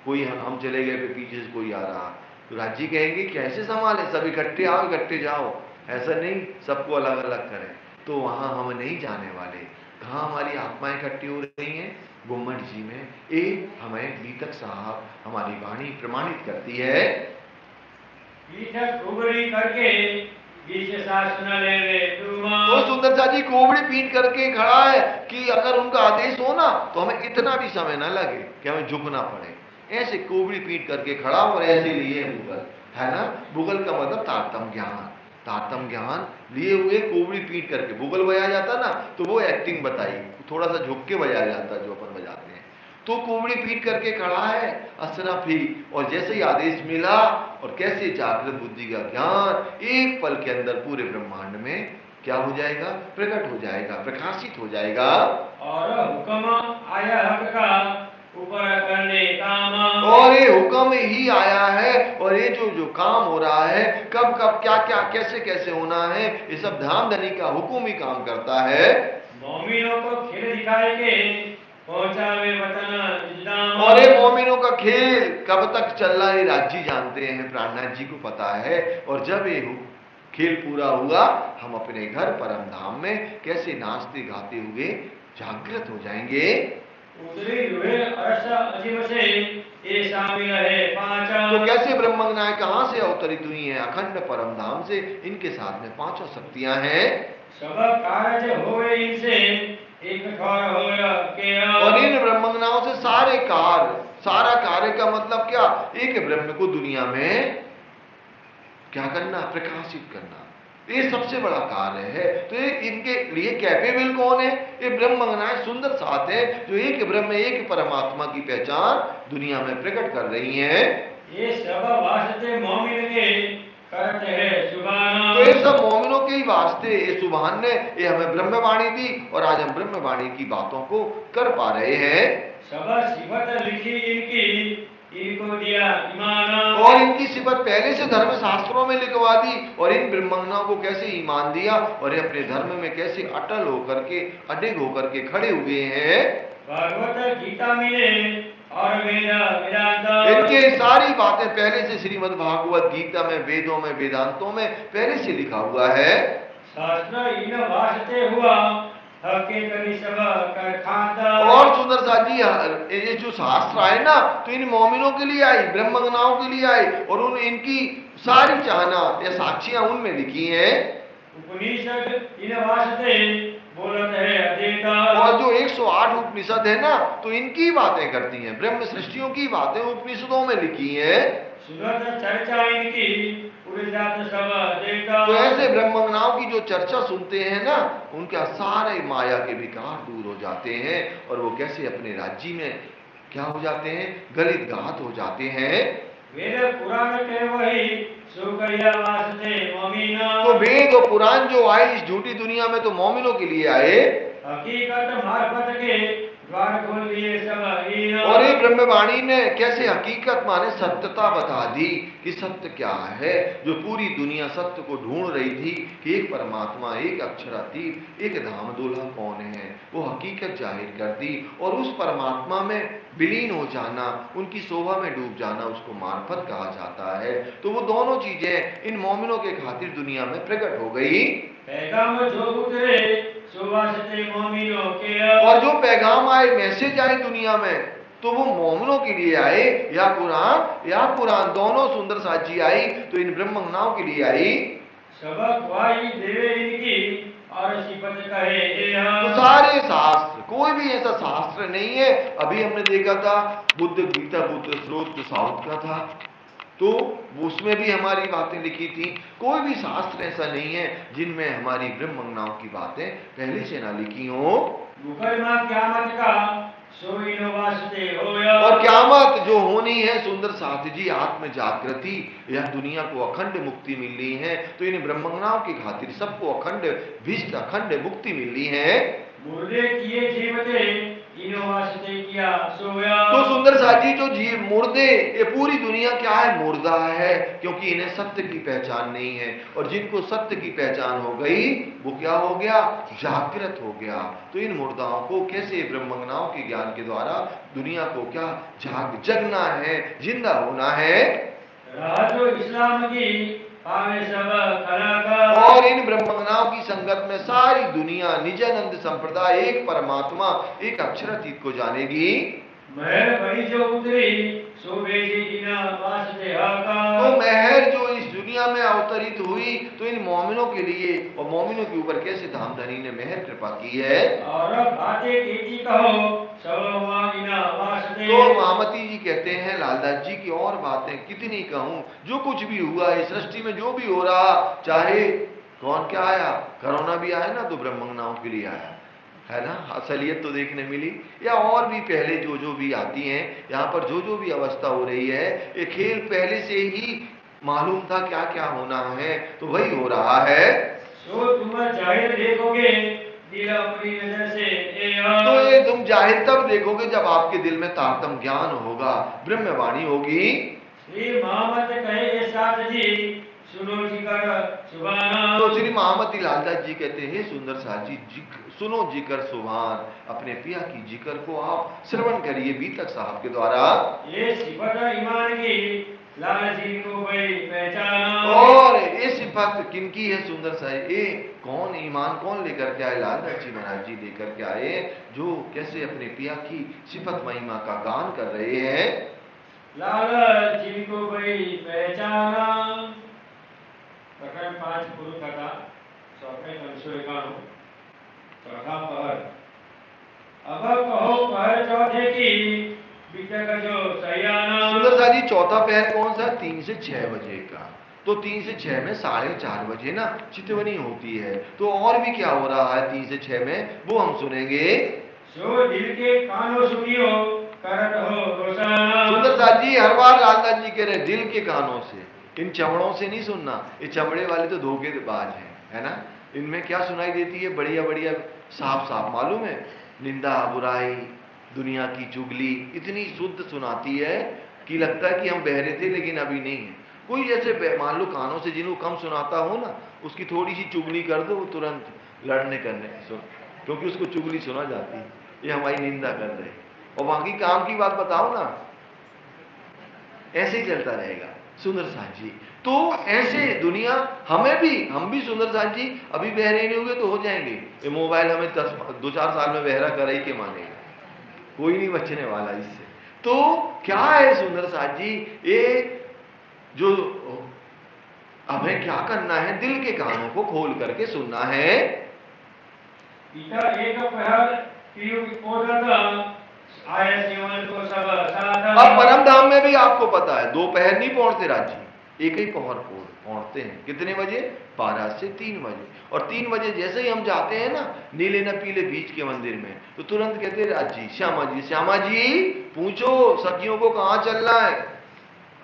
कोई हम चले गए फिर पीछे से कोई आ रहा, तो राज्य कहेंगे कैसे संभाले, सब इकट्ठे आओ इकट्ठे जाओ, ऐसा नहीं सबको अलग अलग करें। तो वहां हम नहीं जाने वाले। कहाँ हमारी आत्माएं इकट्ठी हो रही हैं, गुम्मट जी में। एक हमें बीतक साहब हमारी वाणी प्रमाणित करती है, करके तो सुंदर सा जी कोवड़ी पीट करके खड़ा है कि अगर उनका आदेश हो ना तो हमें इतना भी समय ना लगे कि हमें झुकना पड़े। ऐसे कोवड़ी पीट करके खड़ा, और ऐसे लिए भूगल, है ना, भूगल का मतलब तारतम ज्ञान, तारतम ज्ञान लिए हुए कोवड़ी पीट करके। भूगल बजाया जाता ना तो वो एक्टिंग बताई, थोड़ा सा झुक के बजाया जाता जो अपन बजाते हैं। तो कोवड़ी पीट करके खड़ा है असरफी, और जैसे ही आदेश मिला और कैसे जागृत बुद्धि का ज्ञान एक पल के अंदर पूरे ब्रह्मांड में क्या हो जाएगा, प्रकट हो जाएगा, प्रकाशित हो जाएगा। और हुक्म आया हक का ऊपर करने काम, और ये हुक्म ही आया है, और ये जो काम हो रहा है, कब कब क्या क्या कैसे कैसे होना है, ये सब धाम धनी का हुक्म ही काम करता है। मोमिनों को खेल दिखाएंगे पहुंचावे वतन जिदाम। और ये मोमिनों का खेल कब तक चल रहा है राज जी जानते हैं, प्राणनाथ जी को पता है। और जब ये खेल पूरा हुआ हम अपने घर परम धाम में कैसे नाचते गाते हुए जागृत हो जाएंगे। उतरी हुए अर्श अजीब से ये शामिल है पांचा। तो कैसे ब्रह्मज्ञाएं कहां से अवतरित हुई हैं? अखंड परम धाम से। इनके साथ में पांचों शक्तियां हैं। सब कार्य होवे इनसे एक ठोर होया के। और इन ब्रह्मज्ञाओं से सारे कार्य, सारा कार्य का मतलब क्या? एक ब्रह्म को दुनिया में क्या करना? प्रकाशित करना। ये सबसे बड़ा कार्य है। तो ये इनके लिए कैपेबल कौन है? ये ब्रह्मज्ञाएं सुंदर साथ है जो एक ब्रह्म एक परमात्मा की पहचान दुनिया में प्रकट कर रही हैं। ये सब वास्ते मोमिन के करते हैं सुभान। तो ये सब मोमिनों के ही वास्ते ये सुभान ने ये हमें ब्रह्मवाणी दी और आज हम ब्रह्मवाणी की बातों को कर पा रहे हैं। सब सिफत लिखी इनकी इनको दिया ईमान। और इनकी सिफत पहले से धर्म शास्त्रों में लिखवा दी और इन ब्रह्मज्ञाओं को कैसे ईमान दिया और ये अपने धर्म में कैसे अटल होकर के अडिग होकर के खड़े हुए हैं। भागवत गीता में और वेद वेदांत इनके सारी बातें पहले से श्रीमद् भागवत गीता में, वेदों में, वेदांतों में पहले से लिखा हुआ है। शास्त्र इन वास्ते हुआ हके करी सब कर खाता। और सुंदर साथ जी ये जो शास्त्र आए ना तो इन मोमिनों के लिए आई, ब्रह्मज्ञाओं के लिए आई और उन इनकी सारी चाहना या साक्षियां उनमें लिखी हैं। उपनिषद इन वास्ते बोलत है अदेता। और जो 108 उपनिषद है ना तो इनकी बातें करती हैं, ब्रह्म सृष्टियों की बातें उपनिषदों में लिखी हैं। सुनत चर्चा इनकी उड़ जात सब देता। तो ऐसे ब्रह्मज्ञाओं की जो चर्चा सुनते हैं ना उनका सारे माया के विकार दूर हो जाते हैं और वो कैसे अपने राज्य में क्या हो जाते हैं? गलित घात हो जाते हैं। वेद पुराण के वही सुकरिया वास्ते मोमिना। तो वेद और पुराण जो आए इस झूठी दुनिया में तो मोमिनों के लिए आए। हकीकत मार्फत के द्वार खोल दिए सब हीना। और ये ब्रह्मवाणी ने कैसे हकीकत माने सत्यता बता दी कि सत्य क्या है। जो पूरी दुनिया सत्य को ढूंढ रही थी कि एक परमात्मा, एक अक्षरातीत, एक धाम दूल्हा कौन है, वो हकीकत जाहिर कर दी। और उस परमात्मा में विलीन हो जाना, उनकी शोभा में डूब जाना उसको मार्फत कहा जाता है। तो वो दोनों चीजें इन मोमिनों के खातिर दुनिया में प्रकट हो गई। पैगाम जो उतरे सुवासते मोमिनों के। और जो पैगाम आए, मैसेज आए दुनिया में तो वो मोमिनों के लिए आए या कुरान दोनों सुंदर साजी आई तो इन ब्रह्मज्ञाओं के लिए आई। सब ख्वाही देवे इनकी और सिफत कहे तो सारे शास्त्र, कोई भी ऐसा शास्त्र नहीं है। अभी हमने देखा था बुद्ध गीता, बुद्ध स्रोत तो साउथ का था तो उसमें भी हमारी बातें लिखी थी। कोई भी शास्त्र ऐसा नहीं है जिनमें हमारी ब्रह्मज्ञाओं की बातें पहले से ना लिखी हो। मुकरमा क़यामत का सोइनो वास्ते होया। और क़यामत जो होनी है सुंदर साथ जी, आत्म जागृति, यह दुनिया को अखंड मुक्ति मिल रही है तो इन ब्रह्मज्ञाओं की खातिर सबको अखंड विष्ट अखंड मुक्ति मिल रही है। मुर्दे किए जीवते इनो वास्ते किया सोया। तो सुंदर साथी जो जीव मुर्दे, ये पूरी दुनिया क्या है? मुर्दा है, क्योंकि इन्हें सत्य की पहचान नहीं है। और जिनको सत्य की पहचान हो गई वो क्या हो गया? जागृत हो गया। तो इन मुर्दाओं को कैसे ब्रह्मज्ञाओं के ज्ञान के द्वारा दुनिया को क्या जगना है, जिंदा होना है। राजो इस्लाम की पावे सब खलाका। और इन ब्रह्मज्ञाओं की संगत में सारी दुनिया निजानंद संप्रदाय, एक परमात्मा, एक अक्षरातीत को जानेगी। महर बड़ी जो उतरी सो भेजी इना वास्ते आका। तो महर जो इस दुनिया में अवतरित हुई तो इन मोमिनों के लिए और मोमिनों के ऊपर कैसे धामधनी ने महर कृपा की है। और बातें कीती कहो सब इना वास्ते। तो महामती जी कहते हैं लालदास जी की और बातें कितनी कहूं, जो कुछ भी हुआ इस सृष्टि में, जो भी हो रहा, चाहे कौन क्या आया, कोरोना भी आया ना तो ब्रह्मज्ञाओं के लिए आया है ना, असलियत तो देखने मिली। या और भी पहले जो जो भी आती हैं, यहाँ पर जो जो भी अवस्था हो रही है, ये खेल पहले से ही मालूम था क्या क्या होना है तो वही हो रहा है। सो तुम जाहिर देखोगे दिल अपनी नजर से तो ये तुम जाहिर तब देखोगे जब आपके दिल में तारतम ज्ञान होगा, ब्रह्मवाणी होगी। श्री मोहम्मद कहे साथ जी सुनो जिकर सुभान। तो श्री महामती लालदास जी कहते हैं सुंदर साज जी सुनो जिकर सुभान, अपने पिया की जिकर को आप श्रवण करिए बीतक साहब के द्वारा। ये सिफत ईमान की लाल जी को भाई पहचाना। और ये सिफत किनकी है सुंदर साज, ये कौन ईमान कौन लेकर के आए, लालदास जी महाराज जी लेकर के आए, जो कैसे अपने पिया की सिफत महिमा का गान कर रहे हैं। लाल जी को भाई पहचाना। प्रकरण 5 गुरु कथा स्वप्ने 591 चौथा पहर। अब कहो पहर चौथे की बीतक जो सयाना। सुंदर साज जी चौथा पहर कौन सा, 3 से 6 बजे का। तो 3 से 6 में 4:30 बजे ना चितवनी होती है। तो और भी क्या हो रहा है 3 से 6 में, वो हम सुनेंगे। सो दिल के कानों सुनियो करत हो रोशाना। सुंदर साज जी हर बार लालदास जी कह रहे दिल के कानों से, इन चमड़ों से नहीं सुनना। ये चमड़े वाले तो धोखेबाज हैं, है ना। इनमें क्या सुनाई देती है, बढ़िया बढ़िया साफ साफ मालूम है, निंदा बुराई दुनिया की चुगली इतनी शुद्ध सुनाती है कि लगता है कि हम बहरे थे लेकिन अभी नहीं है। कोई जैसे मान लो कानों से जिनको कम सुनाता हो ना, उसकी थोड़ी सी चुगली कर दो, वो तुरंत लड़ने करने सुन, क्योंकि उसको चुगली सुना जाती है, ये हमारी निंदा कर रहे। और बाकी काम की बात बताओ ना, ऐसे ही चलता रहेगा सुंदर साज जी। तो ऐसे दुनिया हमें भी, हम भी सुंदर साज जी अभी बहरे नहीं हुए तो हो जाएंगे। ये मोबाइल हमें 2-4 साल में बहरा कर ही के मानेगा, कोई नहीं बचने वाला इससे। तो क्या है सुंदर साज जी, ये जो हमें क्या करना है, दिल के कानों को खोल करके सुनना है। एक पहर पीयू की पोदरता आए जीवन को सब साधा। अब परम धाम में भी आपको पता है 2 पहर नहीं पहुंचते राजी, एक ही पहर पहुंचते हैं। कितने बजे, 12 से 3 बजे। और 3 बजे जैसे ही हम जाते हैं ना नीले न पीले बीच के मंदिर में, तो तुरंत कहते हैं राजी श्यामा जी पूछो सखियों को कहाँ चलना है।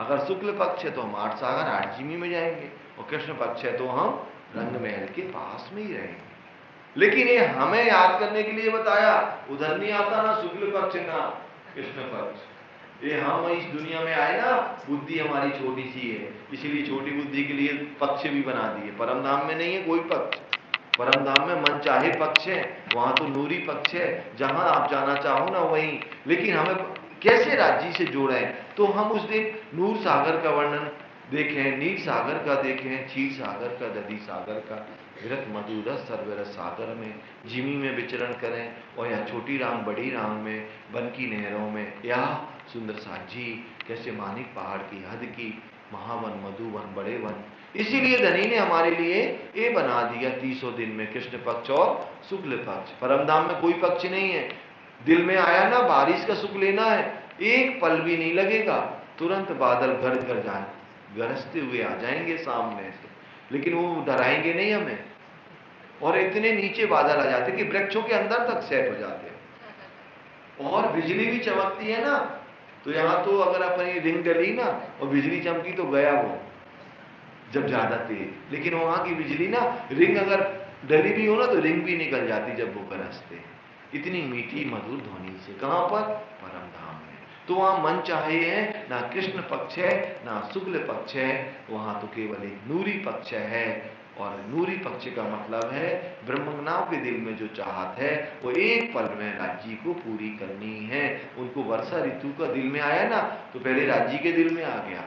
अगर शुक्ल पक्ष है तो हम 8 सागर 8 जिमी में जाएंगे, और कृष्ण पक्ष है तो हम रंग महल के पास में ही रहेंगे। लेकिन ये हमें याद करने के लिए बताया, उधर नहीं आता ना शुक्ल पक्ष ना कृष्ण पक्ष। ये हम इस दुनिया में आए ना, बुद्धि हमारी छोटी सी है, इसलिए छोटी बुद्धि के लिए पक्ष भी बना दिए। परम धाम में नहीं है कोई पक्ष, परम धाम में मन चाहे पक्ष है, वहां तो नूरी पक्ष है, जहां आप जाना चाहो ना वहीं। लेकिन हमें कैसे राज्य से जोड़े, तो हम उस दिन नूर सागर का वर्णन देखें, नील सागर का देखें, क्षीर सागर का, दधी सागर का, विरत मधुरस सर्वरस सागर में जिमी में विचरण करें, और या छोटी रांग बड़ी रांग में, वन की नहरों में, या सुंदर साजी कैसे मानिक पहाड़ की हद की, महावन मधुवन बड़े वन। इसीलिए धनी ने हमारे लिए ये बना दिया 300 दिन में कृष्ण पक्ष और शुक्ल पक्ष। परमधाम में कोई पक्ष नहीं है, दिल में आया ना बारिश का सुख लेना है, एक पल भी नहीं लगेगा, तुरंत बादल गरजते हुए आ जाएंगे सामने से, लेकिन वो डराएंगे नहीं हमें। और इतने नीचे बादल आ जाते कि वृक्षों के अंदर तक सेट हो जाते हैं। और बिजली भी चमकती है ना, तो यहाँ तो अगर अपनी रिंग डली ना और बिजली चमकी तो गया वो, जब ज्यादा तेज। लेकिन वहां की बिजली ना, रिंग अगर डली भी हो ना तो रिंग भी निकल जाती जब वो गरजते, इतनी मीठी मधुर ध्वनि से। कहां पर, परम धाम में। तो वहां मन चाहे है ना कृष्ण पक्ष है ना शुक्ल पक्ष है, वहां तो केवल एक नूरी पक्ष है। और नूरी पक्ष का मतलब है ब्रह्मज्ञानियों के दिल में जो चाहत है वो एक पल में राज्य को पूरी करनी है। उनको वर्षा ऋतु का दिल में आया ना, तो पहले राज्य के दिल में आ गया,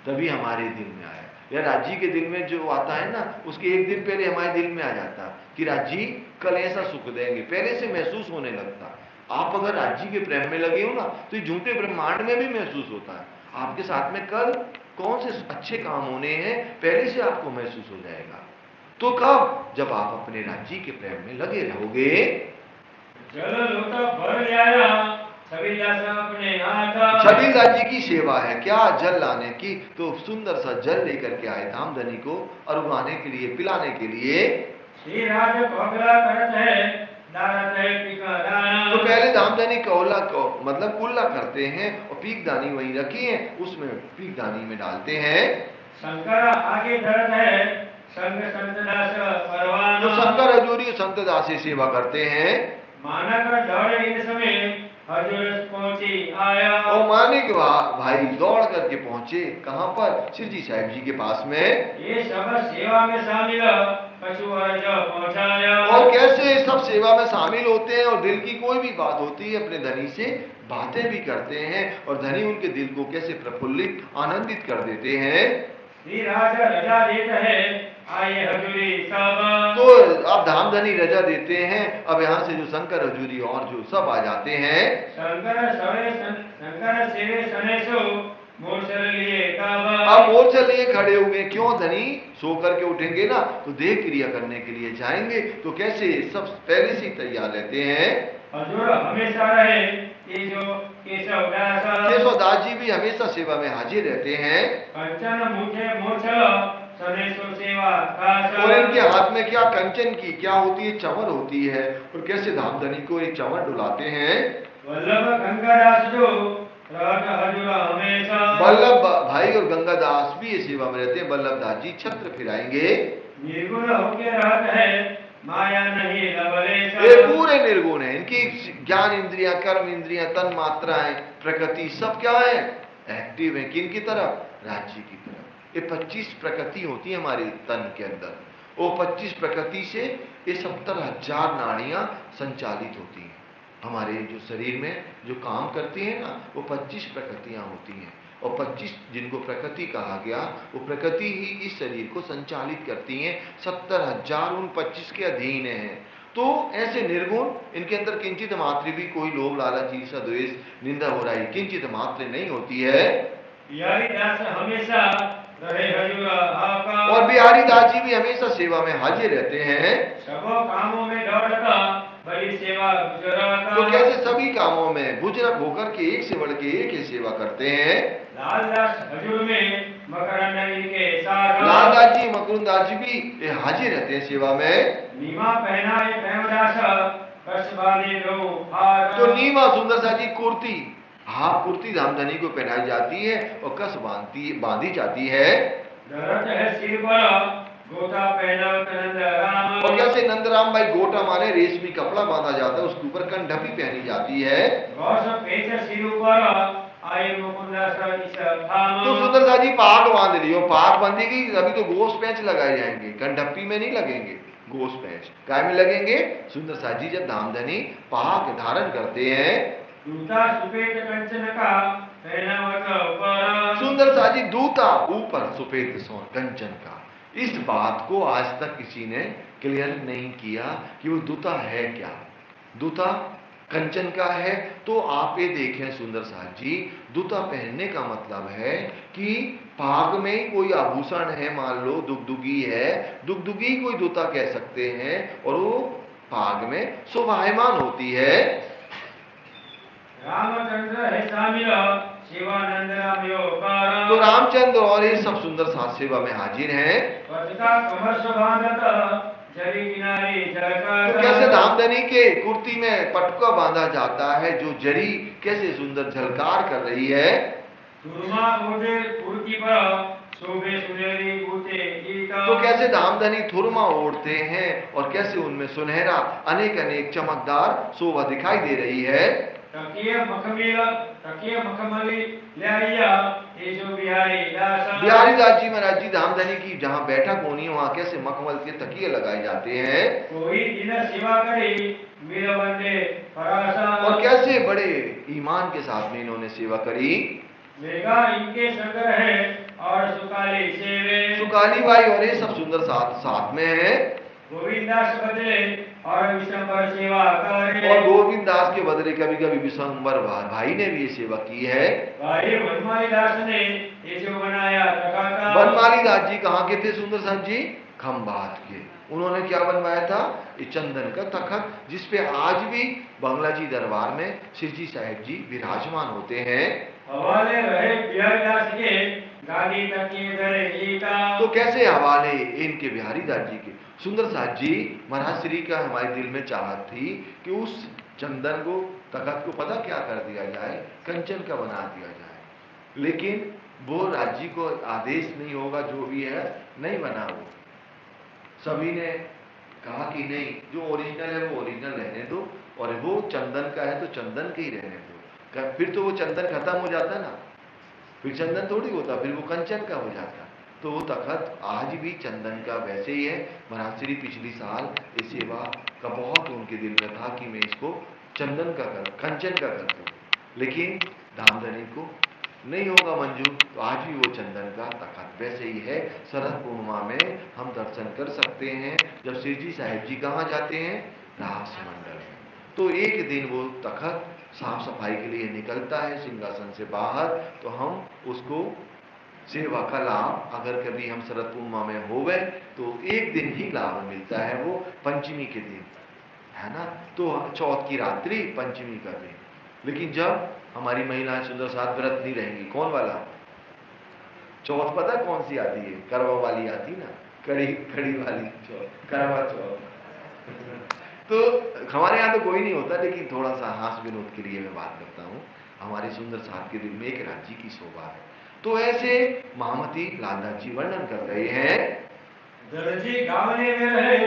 तभी हमारे दिल में आया। या राज्य के दिल में जो आता है ना, उसके एक दिन पहले हमारे दिल में आ जाता कि राज्य कल ऐसा सुख देंगे, पहले से महसूस होने लगता। आप अगर राज्य के प्रेम में लगे हो ना, तो ये झूठे ब्रह्मांड में भी महसूस होता है। आपके साथ में कल कौन से अच्छे काम होने हैं, पहले से आपको महसूस हो जाएगा। तो कब, जब आप अपने राज्य के प्रेम में लगे रहोगे। जल लोटा भर आया सभी राज्य की सेवा है क्या, जल लाने की। तो सुंदर सा जल लेकर के आए धामधनी को अरुगाने के लिए, पिलाने के लिए। श्री राज भोगला करत है दारत है पीका दाना। तो पहले धामधनी कौला को मतलब कुल्ला करते हैं, और पीकदानी वहीं रखी है, उसमें पीकदानी में डालते हैं। शंकर आगे धरत है संग संत दास परवाना। तो शंकर हजूरी संत दास सेवा करते हैं। माना कर दौड़े इन समय हजूर पहुंची आया। और मानिक भाई दौड़ करके पहुंचे कहां पर, शिव जी साहब जी के पास में। ये सब सेवा में शामिल कछु अर्ज पहुंचाया। और कैसे सब सेवा में शामिल होते हैं और दिल की कोई भी बात होती है अपने धनी से बातें भी करते हैं और धनी उनके दिल को कैसे प्रफुल्लित आनंदित कर देते हैं। श्री राजा रजा देता है आइए हजूरी सब। तो अब धाम धनी रजा देते हैं। अब यहाँ से जो शंकर हजूरी और जो सब आ जाते हैं। शंकर सेवे सनेसो मोर्चल लिए काबा। अब मोर्चल लिए खड़े हुए, क्यों धनी सो करके उठेंगे ना तो देह क्रिया करने के लिए जाएंगे, तो कैसे सब पहले से ही तैयार रहते हैं। हजूर हमेशा रहे केशव दास जी भी हमेशा सेवा में हाजिर रहते हैं। कंचन मुखे मोर्चल सनेसो सेवा और इनके हाथ में क्या कंचन की क्या होती है, चमर होती है। और कैसे धाम धनी को एक चमर डुलाते हैं। वल्लभ गंगादास जो हमेशा। वल्लभ भाई और गंगादास भी ये सेवा में रहते हैं। वल्लभ दास जी छत्र फिराएंगे। निर्गुण होके रहते हैं माया नहीं लवलेश। ये पूरे निर्गुण है। इनकी ज्ञान इंद्रियां, कर्म इंद्रियां, तन मात्राएं, प्रकृति सब क्या है, एक्टिव है। किन की तरफ, राज्य की तरफ। ये 25 प्रकृति होती है हमारे तन के अंदर। वो 25 प्रकृति से ये 70,000 नाड़ियां संचालित होती हैं। हमारे जो शरीर में जो काम करती है ना, वो 25 प्रकृतियां होती हैं। और 25 जिनको प्रकृति कहा गया, वो प्रकृति ही इस शरीर को संचालित करती हैं। 70,000 उन 25 के अधीन है। तो ऐसे निर्गुण, इनके अंदर किंचित मात्र भी कोई लोभ लालच ईर्ष्या द्वेष निंदा हो रही किंचित मात्र नहीं होती है। हमेशा रहे हजूर आका। और बिहारी दास जी भी हमेशा सेवा में हाजिर रहते हैं। सब कामों में दौड़ता बड़ी सेवा गुजराता। तो कैसे सभी कामों में बुजुर्ग होकर के एक से बढ़ के एक ही सेवा करते हैं। लालदास हजूर में मकरंद के साथ। लालदास जी मकरंदास जी भी हाजिर रहते हैं सेवा में। नीमा पहना है प्रेमदास कस बांधे लो हार। तो नीमा सुंदर सा जी कुर्ती, हाफ कुर्ती धामधनी को पहनाई जाती है और कस बांधी जाती है। दरत है सिर पर गोटा पहना नंदराम। और कैसे नंदराम भाई, गोटा माने रेशमी कपड़ा बांधा जाता है, उसके ऊपर कंढपी पहनी जाती है। सिर ऊपर आए तो सुंदर सा जी पाग बांध लियो, पाग बांधी गई, अभी तो गोश पैंच लगाए जाएंगे, कंढपी में नहीं लगेंगे, गोश पैंच काय में लगेंगे। सुंदर सा जी जब धामधनी पाग धारण करते हैं। दूता सुपेट कंचन का सुंदर सा जी दूता ऊपर सुपेट कंचन का। इस बात को आज तक किसी ने क्लियर नहीं किया कि वो दूता है क्या। दूता कंचन का है। तो आप ये देखें सुंदर साथ जी, दूता पहनने का मतलब है कि पाग में कोई आभूषण है, मान लो दुगदुगी है, दुगदुगी कोई दूता कह सकते हैं, और वो पाग में शोभायमान होती है। रामचंद्र है शामिल शिवानंद तो रामचंद्र और ये सब सुंदर साथ सेवा में हाजिर हैं। तो कैसे धामधनी के कुर्ती में पटुका बांधा जाता है, जो जरी कैसे सुंदर झलकार कर रही है। तो कैसे धामधनी थुरमा ओढ़ते हैं और कैसे उनमें सुनहरा अनेक अनेक चमकदार शोभा दिखाई दे रही है। बिहारी दास जी महाराज जी धामधनी की जहाँ बैठक होनी है, वहाँ कैसे मखमल के तकिए लगाए जाते हैं। कोई दिन सेवा करे मेरा बंदे और कैसे बड़े ईमान के साथ में इन्होंने सेवा करी। इनके शंकर है और सुकाली सेवे। सुकाली भाई और ये सब सुंदर साथ में है। गोविंदास बदले और विशंबर सेवा करे। और गोविंद दास के बदले कभी कभी विशंबर भाई ने भी ये सेवा की है। भाई बनमाली दास ने ये जो बनाया तखत। बनमाली दास जी कहाँ के थे सुंदर साथ जी? खंभात के। उन्होंने क्या बनवाया था? ये चंदन का तखत, जिसपे आज भी बंगला जी दरबार में शिवजी साहेब जी विराजमान होते हैं। हवाले रहे बिहारी दास के गादी तकिए धरे गीता। तो कैसे हवाले इनके बिहारी दास जी के। सुंदर साथ जी महाराज श्री का हमारे दिल में चाहत थी कि उस चंदन को तखत को पता क्या कर दिया जाए, कंचन का बना दिया जाए। लेकिन वो राज्य को आदेश नहीं होगा, जो भी है नहीं बना। वो सभी ने कहा कि नहीं, जो ओरिजिनल है वो ओरिजिनल रहने दो, और वो चंदन का है तो चंदन के ही रहने दो। फिर तो वो चंदन खत्म हो जाता ना, फिर चंदन थोड़ी होता, फिर वो कंचन का हो जाता। तो वो तखत आज भी चंदन का वैसे ही है। महाराज श्री पिछली साल इस सेवा का बहुत उनके दिल में था कि मैं इसको चंदन का कर, कंचन का कर दूं, लेकिन धामधनी को नहीं होगा मंजूर, तो आज भी वो चंदन का तखत वैसे ही है। शरद पूर्णिमा में हम दर्शन कर सकते हैं। जब श्री जी साहिब जी कहाँ जाते हैं? रास मंडल में। तो एक दिन वो तखत साफ सफाई के लिए निकलता है सिंहासन से बाहर, तो हम उसको सेवा का लाभ, अगर कभी हम शरद पूर्णिमा में हो गए तो एक दिन ही लाभ मिलता है, वो पंचमी के दिन, है ना। तो चौथ की रात्रि, पंचमी का दिन। लेकिन जब हमारी महिलाएं सुंदर साथ व्रत नहीं रहेंगी, कौन वाला चौथ पता है कौन सी आती है? करवा वाली आती ना, कड़ी कड़ी वाली चौथ, करवा चौथ। तो हमारे यहाँ तो कोई नहीं होता, लेकिन थोड़ा सा हास विनोद के लिए मैं बात करता हूँ। हमारे सुंदर साथ के दिल में एक राज्य की शोभा है। तो ऐसे महामती लालदास जी वर्णन कर रहे हैं। दर्जी गावने में रहे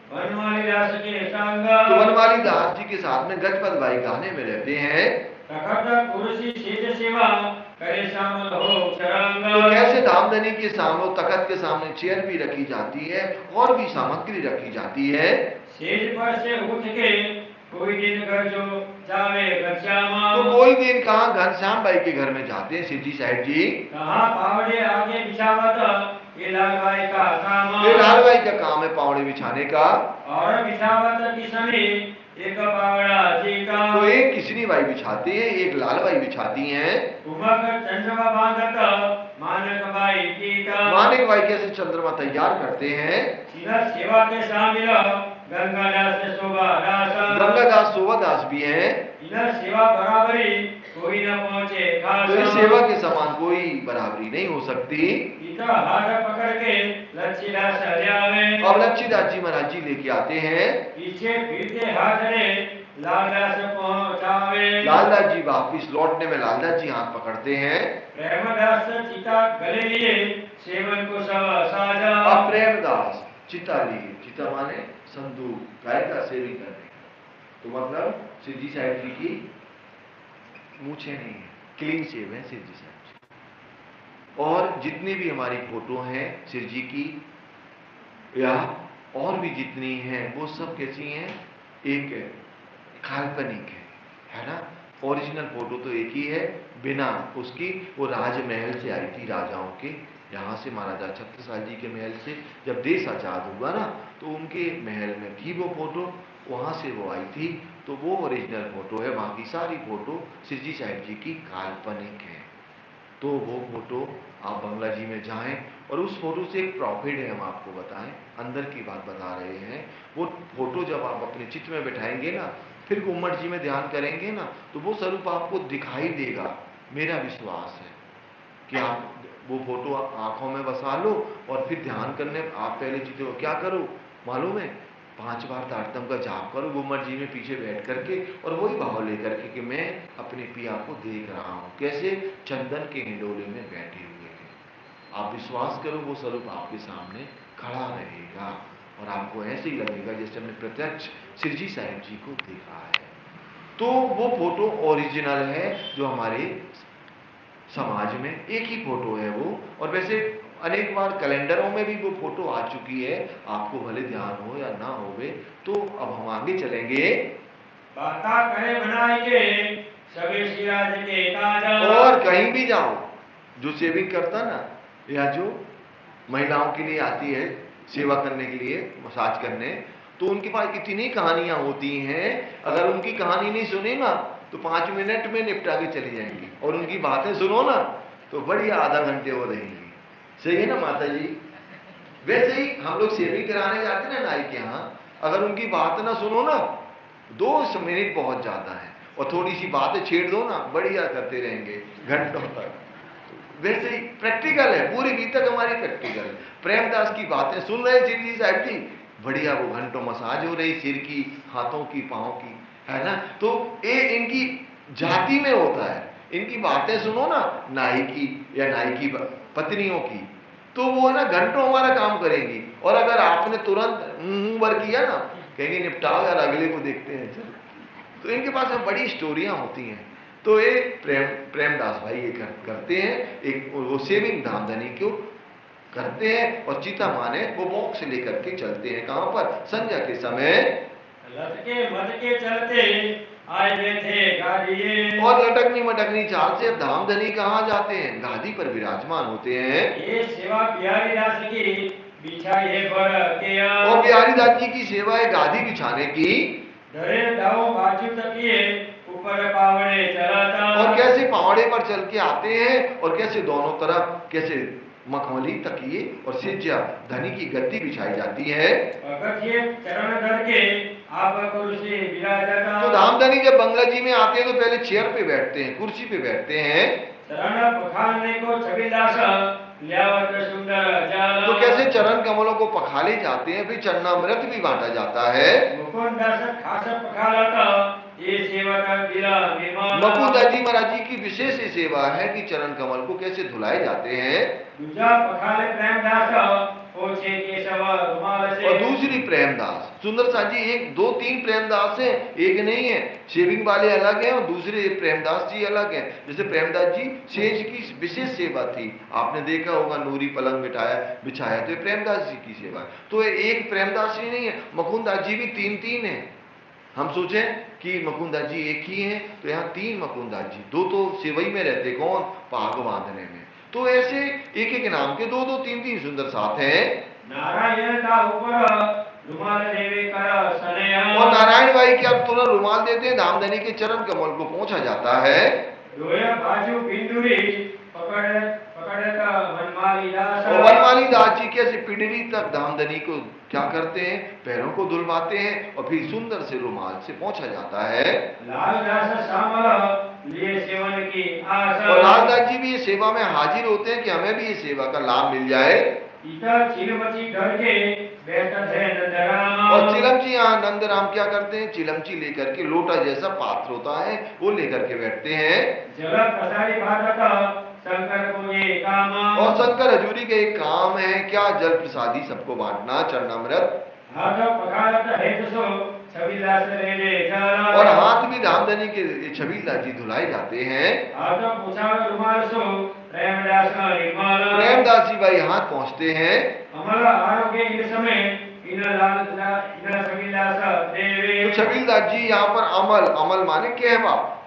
वनमाली दास के संग, तो वनमाली दास जी के साथ में गजपत भाई गाने में रहते हैं। तखत कुर्सी सेज सेवा करे शामिल हो चरंग। तो कैसे धामधनी के सामने, तखत के सामने चेयर भी रखी जाती है और भी सामग्री रखी जाती है। सेज पर से उठ के कोई दिन घर जो जावे घनश्यामा। तो कोई दिन कहाँ घनश्याम भाई के घर में जाते हैं सिद्धि साहिब जी। कहाँ पावड़े आगे बिछावत, ये लाल भाई का काम। ये लाल भाई का काम है पावड़े बिछाने का। और बिछावत किसने एक पावड़ा जी का। तो एक किसनी भाई बिछाती है, एक लाल भाई बिछाती हैं। उमक चंद्रमा बांधत मानक भाई की का। मानक भाई कैसे चंद्रमा तैयार करते हैं? सीधा सेवा के शामिल गंगादास शोभा दास। गंगादास शोभादास भी हैं। इधर सेवा बराबरी कोई न पहुंचे खास। तो इस सेवा के समान कोई बराबरी नहीं हो सकती। इधर हाथ पकड़ के लच्छीदास हरियावे। और लच्छीदास जी महाराज जी लेके आते हैं। पीछे फिरते हाथ ने लालदास पहुंचावे। लालदास जी वापिस लौटने में लालदास जी हाथ पकड़ते हैं। प्रेमदास चिता गले लिए सेवन को सब साजा। अब प्रेमदास चिता लिए, चिता माने संदूक, गाय का सेवन करने। तो मतलब सिद्धि साहिब जी की मूछें नहीं है, क्लीन शेव है सिद्धि साहिब जी। और जितनी भी हमारी फोटो हैं सिर जी की या और भी जितनी हैं, वो सब कैसी हैं? एक काल्पनिक है ना। ओरिजिनल फोटो तो एक ही है, बिना उसकी। वो राजमहल से आई थी, राजाओं के यहाँ से, महाराजा छत्रसाल जी के महल से जब देश आजाद हुआ ना, तो उनके महल में थी वो फोटो, वहाँ से वो आई थी। तो वो ओरिजिनल फोटो है, बाकी सारी फोटो सिरजी साहिब जी की काल्पनिक है। तो वो फोटो आप बंगला जी में जाएं, और उस फोटो से एक प्रॉफिट है, हम आपको बताएं, अंदर की बात बता रहे हैं। वो फोटो जब आप अपने चित्त में बैठाएंगे ना, फिर गुम्मट जी में ध्यान करेंगे ना, तो वो स्वरूप आपको दिखाई देगा। मेरा विश्वास है कि आप वो फोटो आंखों में बसा लो, और फिर ध्यान करने आप पहले चित्त क्या करो मालूम है? 5 बार तारतम का जाप करो गुम्मट जी में पीछे बैठ करके, और वही भाव लेकर के कि मैं अपने पिया को देख रहा हूँ, कैसे चंदन के हिंडोले में बैठे हुए हैं। आप विश्वास करो, वो स्वरूप आपके सामने खड़ा रहेगा, और आपको ऐसे ही लगेगा जैसे हमने प्रत्यक्ष सिरजी साहिब जी को देखा है। तो वो फोटो ओरिजिनल है, जो हमारे समाज में एक ही फोटो है वो। और वैसे अनेक बार कैलेंडरों में भी वो फोटो आ चुकी है, आपको भले ध्यान हो या ना होवे। तो अब हम आगे चलेंगे। बाता करे बनाएंगे सभी सिराज के ताजा। और कहीं भी जाओ, जो सेविंग करता ना, या जो महिलाओं के लिए आती है सेवा करने के लिए, मसाज करने, तो उनके पास इतनी कहानियां होती हैं, अगर उनकी कहानी नहीं सुनी ना तो 5 मिनट में निपटा के चली जाएंगी, और उनकी बातें सुनो ना तो बढ़िया आधा घंटे वो रहेंगी। सही है ना माता जी? वैसे ही हम लोग सेविंग कराने जाते ना नाई के यहाँ, अगर उनकी बात ना सुनो ना, 2 मिनट बहुत ज्यादा है, और थोड़ी सी बातें छेड़ दो ना, बढ़िया करते रहेंगे घंटों तक। वैसे ही प्रैक्टिकल है, पूरी बीतक हमारी प्रैक्टिकल है। प्रेमदास की बातें सुन रहे सिरजी साहिब जी, बढ़िया वो घंटों मसाज हो रही सिर की, हाथों की, पांव की, है ना। तो ये इनकी जाति में होता है। इनकी बातें सुनो ना, नाई की या नाई की पत्नियों की, तो वो है ना घंटों हमारा काम करेंगी। और अगर आपने तुरंत भर किया ना, कहेंगे निपटाओ यार, अगले को देखते हैं। तो इनके पास में बड़ी स्टोरियां होती हैं। तो ये प्रेमदास भाई ये करते हैं, एक वो सेविंग धामधनी को करते हैं, और चीता माने वो बॉक्स लेकर के चलते हैं कहां पर, संध्या के समय लटके मटके चलते आए हुए थे गाड़िए। और लटकनी मटकनी चाल से धामधनी कहाँ जाते हैं, गादी पर विराजमान होते हैं। ये सेवा बिहारी दास की बिछाई है बर के और बिहारी दास जी की सेवा है गादी बिछाने की। डरे दाओ बाजू तकिए ऊपर पावड़े चलाता। और कैसे पावड़े पर चल के आते हैं, और कैसे दोनों तरफ कैसे मखमली तकिए और सेज्या धनी की गद्दी बिछाई जाती है। चरण धर के आप कुर्सी बिराजता। तो धामधनी जब बंगला जी में आते हैं तो पहले चेयर पे बैठते हैं, कुर्सी पे बैठते हैं। चरण पखालने को छबिदास ल्यावत सुंदर जाला। तो कैसे चरण कमलों को पखाले जाते हैं, फिर चरणामृत भी बांटा जाता है। मुकुंद दास खास पखालता ये सेवा का दिला निर्माण। मुकुंद जी महाराज जी की विशेष सेवा है कि चरण कमल को कैसे धुलाए जाते हैं। दूजा पखाले प्रेमदास पोछे केशव रुमाल से। और दूसरी प्रेमदास सुंदर सा जी, एक दो तीन प्रेमदास हैं, एक नहीं है। शेविंग वाले अलग हैं और दूसरे प्रेमदास जी अलग हैं। जैसे प्रेमदास जी सेज की विशेष सेवा थी, आपने देखा होगा, नूरी पलंग बिछाया, तो ये प्रेमदास जी की सेवा है। तो एक प्रेमदास जी नहीं है, मुकुंदास जी भी तीन तीन है। हम सोचें कि मुकुंदास जी एक ही हैं, तो यहाँ तीन मुकुंदास जी, दो तो सेवई में रहते, कौन, पाग बांधने में। तो ऐसे एक एक नाम के दो दो तीन तीन सुंदर साथ हैं। नारायण का ऊपर रुमाल देवे कर सनेहा। और नारायण भाई के अब तुरंत रुमाल देते हैं, धामधनी के चरण कमल को पहुंचा जाता है। बाजू बिंदुरी पकड़ता वनमाली दास। और वनमाली दास जी कैसे पिंडली तक धामधनी को क्या करते हैं, पैरों को धुलवाते हैं, और फिर सुंदर से रुमाल से पहुंचा जाता है। लाल दास श्यामल लिए सेवन की आशा। और लालदास जी भी ये सेवा में हाजिर होते हैं कि हमें भी ये सेवा का लाभ मिल जाए। चिलमची डर के बैठत है नंदराम। और चिलमची, यहाँ नंदराम क्या करते हैं, चिलमची लेकर के, लोटा जैसा पात्र होता है वो लेकर के बैठते हैं। जल प्रसारी भारत शंकर को ये काम। और शंकर हजूरी का एक काम है क्या, जल प्रसादी सबको बांटना, चरणामृत। हाथ पखालत है तो छबिलदास ले जाला। और हाथ भी धामधनी के छबिलदास जी धुलाए जाते हैं। हाथ पूछा रुमाल सो प्रेमदास निर्माल। प्रेमदास जी भाई हाथ पहुंचते हैं। हमारा आरोग्य इस समय इन छबिलदास देवे। तो छबिलदास जी यहाँ पर अमल, अमल माने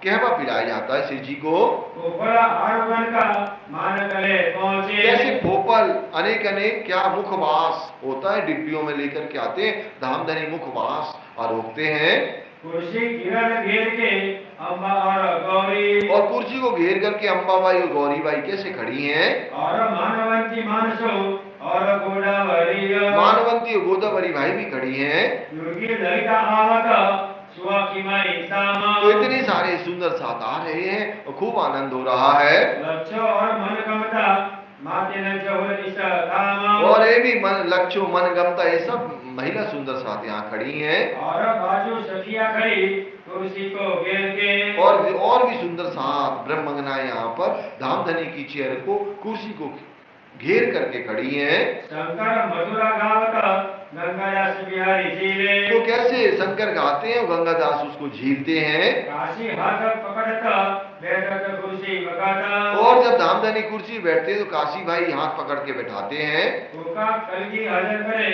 कहवा पिलाया जाता है शिव जी को। जैसे भोपल अनेक अनेक क्या मुखवास होता है, डिब्बियों में लेकर के आते हैं, धामधनी मुखवास और रोकते हैं। कुर्सी घेर के अम्बा और गौरी। और कुर्सी को घेर करके अम्बाबाई और गौरी बाई कैसे खड़ी हैं। और मानवंती मानसो और गोदावरी। मानवंती और गोदावरी भाई भी खड़ी हैं। ललिता आवत की माई सामा। तो इतने सारे सुंदर साथ आ रहे हैं और खूब आनंद हो रहा है। लक्ष्य और मनगमता माते और ये भी लक्ष्यो मनगमता ये सब महिला सुंदर साथ यहाँ खड़ी हैं। और बाजू सखिया खड़ी कुर्सी को घेर के। और भी सुंदर साथ ब्रह्मंगना यहाँ पर धामधनी की चेयर को, कुर्सी को घेर करके खड़ी हैं। शंकर मधुरा गावत गंगादास बिहारी झीले। तो कैसे शंकर गाते हैं और गंगादास उसको झीलते हैं। काशी हाथ पकड़ता बैठत कुर्सी बकाता। और जब धामधनी कुर्सी बैठते हैं तो काशी भाई हाथ पकड़ के बैठाते हैं। कलगी हाजिर करे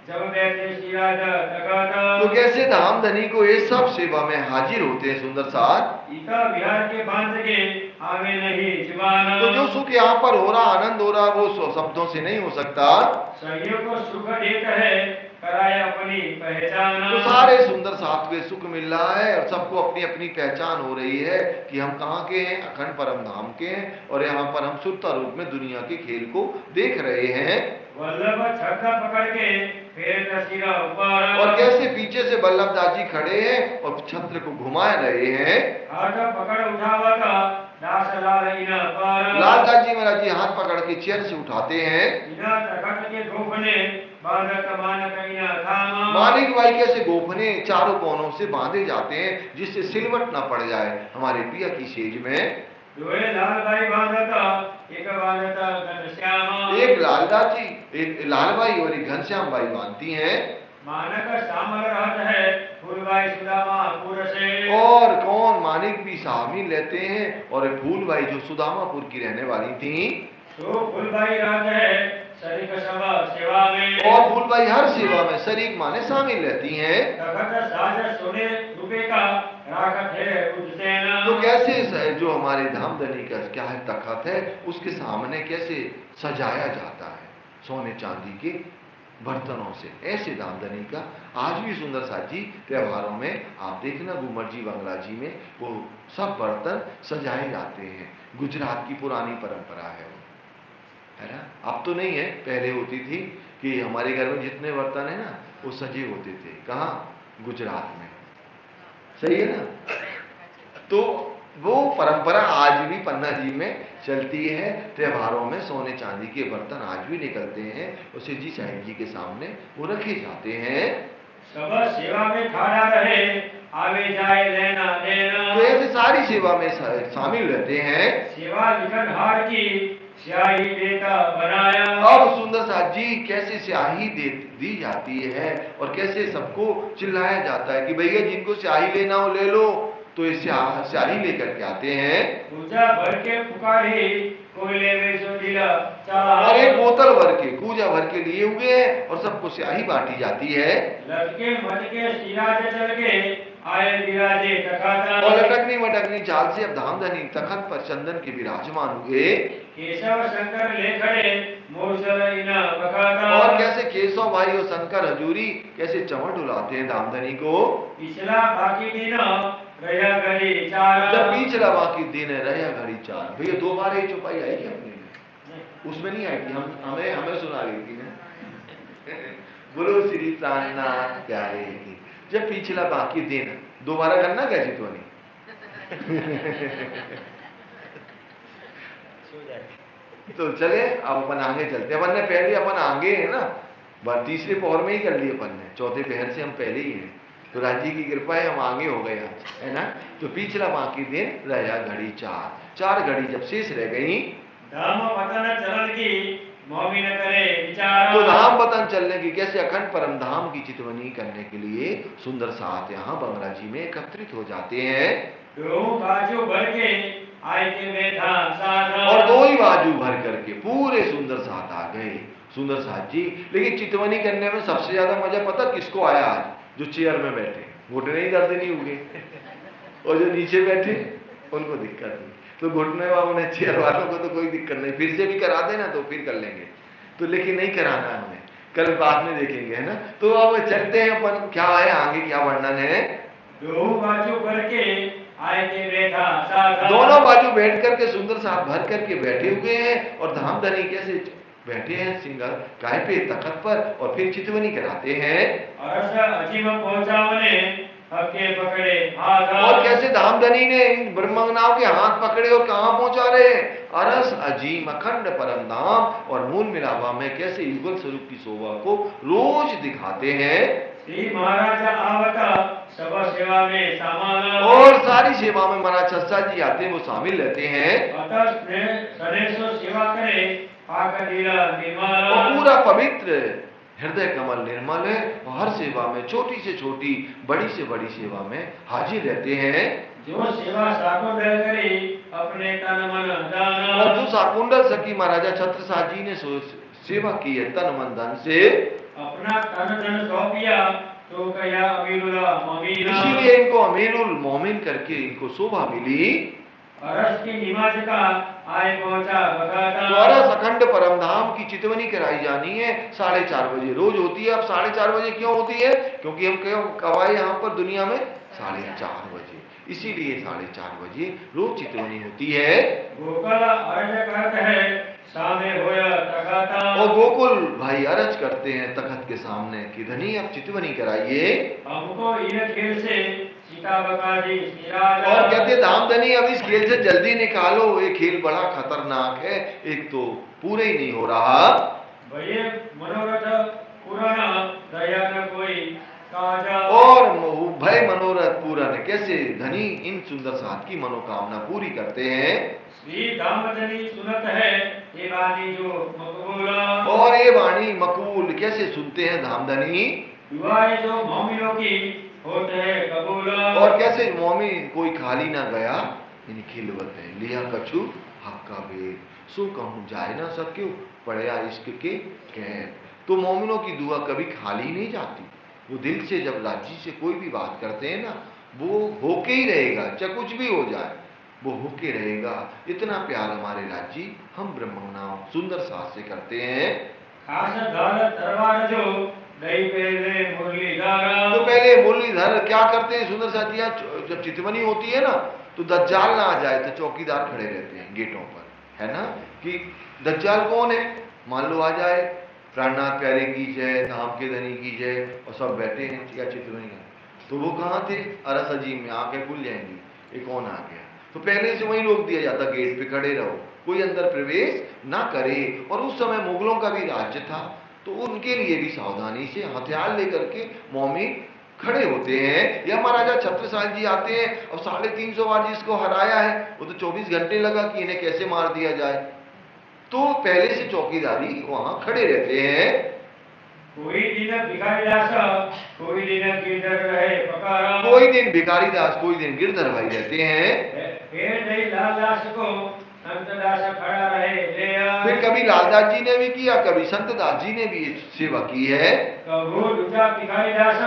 जब बैठे शिराज तकाता। तो कैसे धामधनी को ये सब सेवा में हाजिर होते हैं सुंदर साथ। इता बिहार के बांध के आवे नहीं जुबान। तो जो सुख यहाँ पर हो रहा, आनंद हो रहा, वो शब्दों से नहीं हो सकता। सहियों को सुख देता है कराए अपनी पहचान। तो सारे सुंदर साथ में सुख मिल रहा है और सबको अपनी अपनी पहचान हो रही है कि हम कहाँ के हैं, अखंड परम धाम के हैं, और यहाँ पर हम सुरता रूप में दुनिया के खेल को देख रहे हैं। वल्लभ छक्का पकड़ के फिर सिरा ऊपर। और कैसे पीछे से वल्लभ दास जी खड़े हैं और छत्र को घुमा रहे हैं। हाथ पकड़ उठावा था दास लाल इना पार। लाल दास जी महाराज जी हाथ पकड़ के चेयर से उठाते हैं। इना तखत के गोफने बांधत मानक इना थामा। मालिक भाई कैसे गोफने चारों कोनों से बांधे जाते हैं जिससे सिलवट न पड़ जाए हमारे पिया की सेज में। लाल भाई बांधता एक बांधत घनश्याम। एक लालदाची, एक लालबाई और एक घनश्याम बाई बांधती हैं। मानक शामल रहत है फूलबाई सुदामापुर से। और कौन, मानिक भी शामिल लेते हैं और फूलबाई जो सुदामापुर की रहने वाली थी, तो फूलबाई रहत है शरीक सब सेवा में। और फूलबाई हर सेवा में शरीक माने शामिल रहती हैं। तखत साज सोने रुपए का राखत है उज्जैन। तो कैसे जो हमारे धामधनी का क्या है तखत है, उसके सामने कैसे सजाया जाता है सोने चांदी के बर्तनों से, ऐसे धामधनी का आज भी सुंदर साथ जी त्योहारों में आप देखना घूमर जी बंगला जी में वो सब बर्तन सजाए जाते हैं। गुजरात की पुरानी परंपरा है वो, है ना। अब तो नहीं है, पहले होती थी कि हमारे घर में जितने बर्तन है ना वो सजे होते थे। कहाँ? गुजरात में। सही है ना। तो वो परंपरा आज भी पन्ना जी में चलती है। त्योहारों में सोने चांदी के बर्तन आज भी निकलते हैं और शिव जी साईं जी के सामने वो रखे जाते हैं। सब सेवा में खड़ा रहे आवे जाए लेना देना। तो ऐसे सारी सेवा में शामिल रहते हैं। सेवा लिखन हार की स्याही देता बनाया। अब सुंदर साथ जी कैसे स्याही दी जाती है और कैसे सबको चिल्लाया जाता है कि भैया जिनको स्याही लेना हो ले लो, तो ये स्याही लेकर के आते हैं। पूजा भर के पुकारी कोयले में जो दिला चाह। और एक बोतल भर के पूजा भर के लिए हुए हैं और सबको स्याही बांटी जाती है। लटके मटके सिराज चल के आए विराजे तखत। और लटकनी मटकनी चाल से अब धामधनी तखत पर चंदन के विराजमान हुए। केशव शंकर ले खड़े मूसल इना बखाता। और कैसे केशव भाई और शंकर हजूरी कैसे चमड़ डुलाते हैं धामधनी को। पिछला बाकी दिन रहा घड़ी चार। जब पिछला बाकी दिन है रहा घड़ी चार। भैया 2 बार ये चौपाई आई क्या अपने में? उसमें नहीं आई थी, हमें सुना रही थी ना। बोलो श्री प्राणनाथ प्यारे की। जब पिछला बाकी दिन, दोबारा करना क्या चितवनी? तो चले अब अपन आगे चलते। अपन ने पहले अपन आगे है ना, तीसरे पहर में ही कर लिए अपन ने, चौथे पहर से हम पहले ही हैं। तो राज्य की कृपा है हम आगे हो गए आज, है ना। तो पिछला बाकी दिन रहा घड़ी चार घड़ी जब शेष रह गई, धाम वतन चलन की मोमिन करे विचार। तो धाम वतन चलने की कैसे अखंड परम धाम की चितवनी करने के लिए सुंदर साथ यहाँ बंगला जी में एकत्रित हो जाते हैं। बाजू भर के आए के बैठा साथ। और 2 ही बाजू भर करके पूरे सुंदर साथ आ गए सुंदर साथ जी। लेकिन चितवनी करने में सबसे ज्यादा मजा पता किसको आया? आज जो चेयर में बैठे, घुटने ही दर्द नहीं हुए, और जो नीचे बैठे उनको दिक्कत नहीं। तो घुटने वालों ने, चेयर वालों को तो कोई दिक्कत नहीं, फिर से भी करा देना तो फिर कर लेंगे। तो लेकिन नहीं कराना है हमें, कल बाद में देखेंगे, है ना। तो अब चलते हैं अपन, क्या है आगे, क्या वर्णन है। 2 बाजू भर के आए के बैठा साथ। दोनों बाजू बैठ करके सुंदर साथ भर करके बैठे हुए हैं और धामधनी कैसे बैठे हैं सिंगल काय पे तखत पर, और फिर चितवनी कराते हैं। अजीब पहुंचावने हके पकड़े हाथ। और कैसे धामधनी ने इन ब्रह्मंगनाओं के हाथ पकड़े और कहां पहुंचा रहे हैं? अरस अजीम अखंड परम धाम और मूल मिलावा में कैसे युगल स्वरूप की शोभा को रोज दिखाते हैं। श्री महाराजा आवता सब सेवा में सामाना। और सारी सेवा में महाराज सस्ता जी आते हैं, वो शामिल रहते हैं। सेवा करे और पूरा पवित्र हृदय कमल निर्मल है और हर सेवा में छोटी से छोटी बड़ी से बड़ी सेवा में हाजिर रहते हैं। जो सेवा साकुंडल करे अपने तन मन दान। और जो साकुंडल सखी महाराजा छत्रसाल जी ने सेवा की है तन मन धन से, अपना तन धन सौंपिया तो कया अमीरुल्ला मोमिन। इसीलिए इनको अमीरुल मोमिन करके इनको शोभा मिली। अरस की निमाज का आए पहुंचा बकाता। तो अरस अखंड परम धाम की चितवनी कराई जानी है 4:30 बजे रोज होती है। अब 4:30 बजे क्यों होती है? क्योंकि हम क्यों कवाए यहाँ पर दुनिया में 4:30 बजे, इसीलिए 4:30 बजे रोज चितवनी होती है। गोकुल अर्ज करते हैं सामने होया तखता। और गोकुल भाई अर्ज करते हैं तखत के सामने कि धनी अब चितवनी कराइए, हमको ये खेल से सीता बकाजी निराला। और कहते धामधनी अब इस खेल से जल्दी निकालो, ये खेल बड़ा खतरनाक है, एक तो पूरे ही नहीं हो रहा। भैया मनोरथ पुराना दया न कोई काजा। और भय मनोरथ पूरा ने कैसे धनी इन सुंदर साथ की मनोकामना पूरी करते हैं। श्री दामदनी सुनत है ये वाणी जो मकबूल, और ये वाणी मकबूल कैसे सुनते हैं धामधनी, दुआएं जो मोमिनों की होते हैं कबूल, और कैसे मोमिन कोई खाली ना गया इन खिलवत है लिया कछु हक का भेद, सो कहूँ जाए ना सक्यो पड़या इश्क के कैद। तो मोमिनों की दुआ कभी खाली नहीं जाती, वो दिल से जब लाजी से कोई भी बात करते हैं ना वो होके ही रहेगा, चाहे कुछ भी हो जाए वो होके रहेगा। इतना प्यार हमारे लाजी हम ब्रह्मनाम सुंदर साथ से करते हैं। खास दौलत दरबार जो दई पहले मुरलीधर, तो पहले मुरलीधर क्या करते हैं सुंदर साथिया, जब चितवनी होती है ना तो दज्जाल ना आ जाए तो चौकीदार खड़े रहते हैं गेटों पर, है ना, कि दज्जाल कौन है, मान लो आ जाए प्राणनाथ प्यारे की जय, धाम के धनी की जय, और सब बैठे हैं या चितवनी है, तो वो कहाँ थे, अरस अजीम में आके खुल जाएंगी ये कौन आ गया। तो पहले से वही रोक दिया जाता गेट पे खड़े रहो, कोई अंदर प्रवेश ना करे। और उस समय मुगलों का भी राज्य था तो उनके लिए भी सावधानी से हथियार लेकर के मोमिन खड़े होते हैं। या महाराजा छत्रसाल जी आते हैं, अब 350 बार जिसको हराया है वो तो 24 घंटे लगा कि इन्हें कैसे मार दिया जाए, तो पहले से चौकीदारी वहां खड़े रहते हैं। कोई दिन भिखारी दास कोई दिन गिरधर रहे पकारा, कोई दिन भिखारी दास कोई दिन गिरधर भाई रहते हैं। फिर नहीं लाल दास को संत दास खड़ा रहे ले आए, फिर कभी लालदास जी ने भी किया, कभी संत दास जी ने भी सेवा की है। कबू लुटा भिखारी दास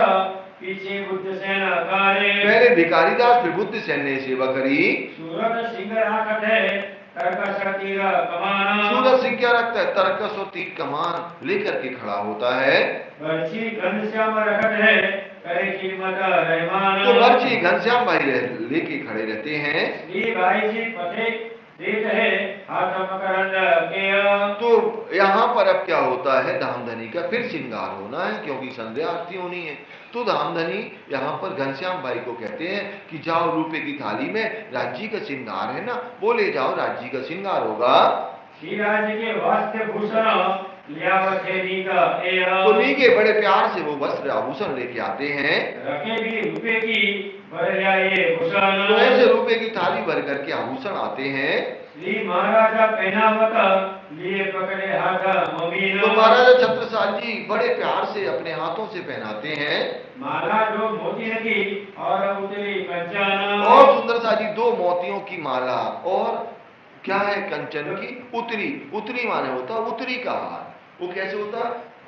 पीछे बुद्ध सेना कारे, पहले भिखारी दास फिर बुद्ध सेन ने सेवा करी। सूरत सिंह राखत है तरकस तीर कमान, सूरत सिंह क्या रखता है, तरकस और तीर कमान लेकर के खड़ा होता है। बर्ची घनश्याम रखत है करे कीमत रहमान, तो बर्ची घनश्याम भाई लेके खड़े रहते हैं। श्री भाई जी पथे देत है हाथ मकरंद के, तो यहाँ पर अब क्या होता है, धामधनी का फिर श्रृंगार होना है क्योंकि संध्या आरती होनी है। तो धामधनी यहाँ पर घनश्याम भाई को कहते हैं कि जाओ रुपए की थाली में राज्य का श्रृंगार है ना वो ले जाओ, राज्य का श्रृंगार होगा। श्री राज्य के वास्ते भूषण तो नी के बड़े प्यार से वो वस्त्र आभूषण लेके आते हैं। रखे भी रुपए की भर जाए भूषण, तो ऐसे रुपए की थाली भर करके आभूषण आते हैं। श्री महाराजा पहनावत लिए पकड़े हाथ मोमीन, तो महाराजा छत्रसाल जी बड़े प्यार से अपने हाथों से पहनाते हैं। माला जो मोती की और उतरी कंचन, और सुंदर सा जी 2 मोतियों की माला और क्या है कंचन की उतरी, उतरी माने होता उतरी का हार। वो कैसे होता,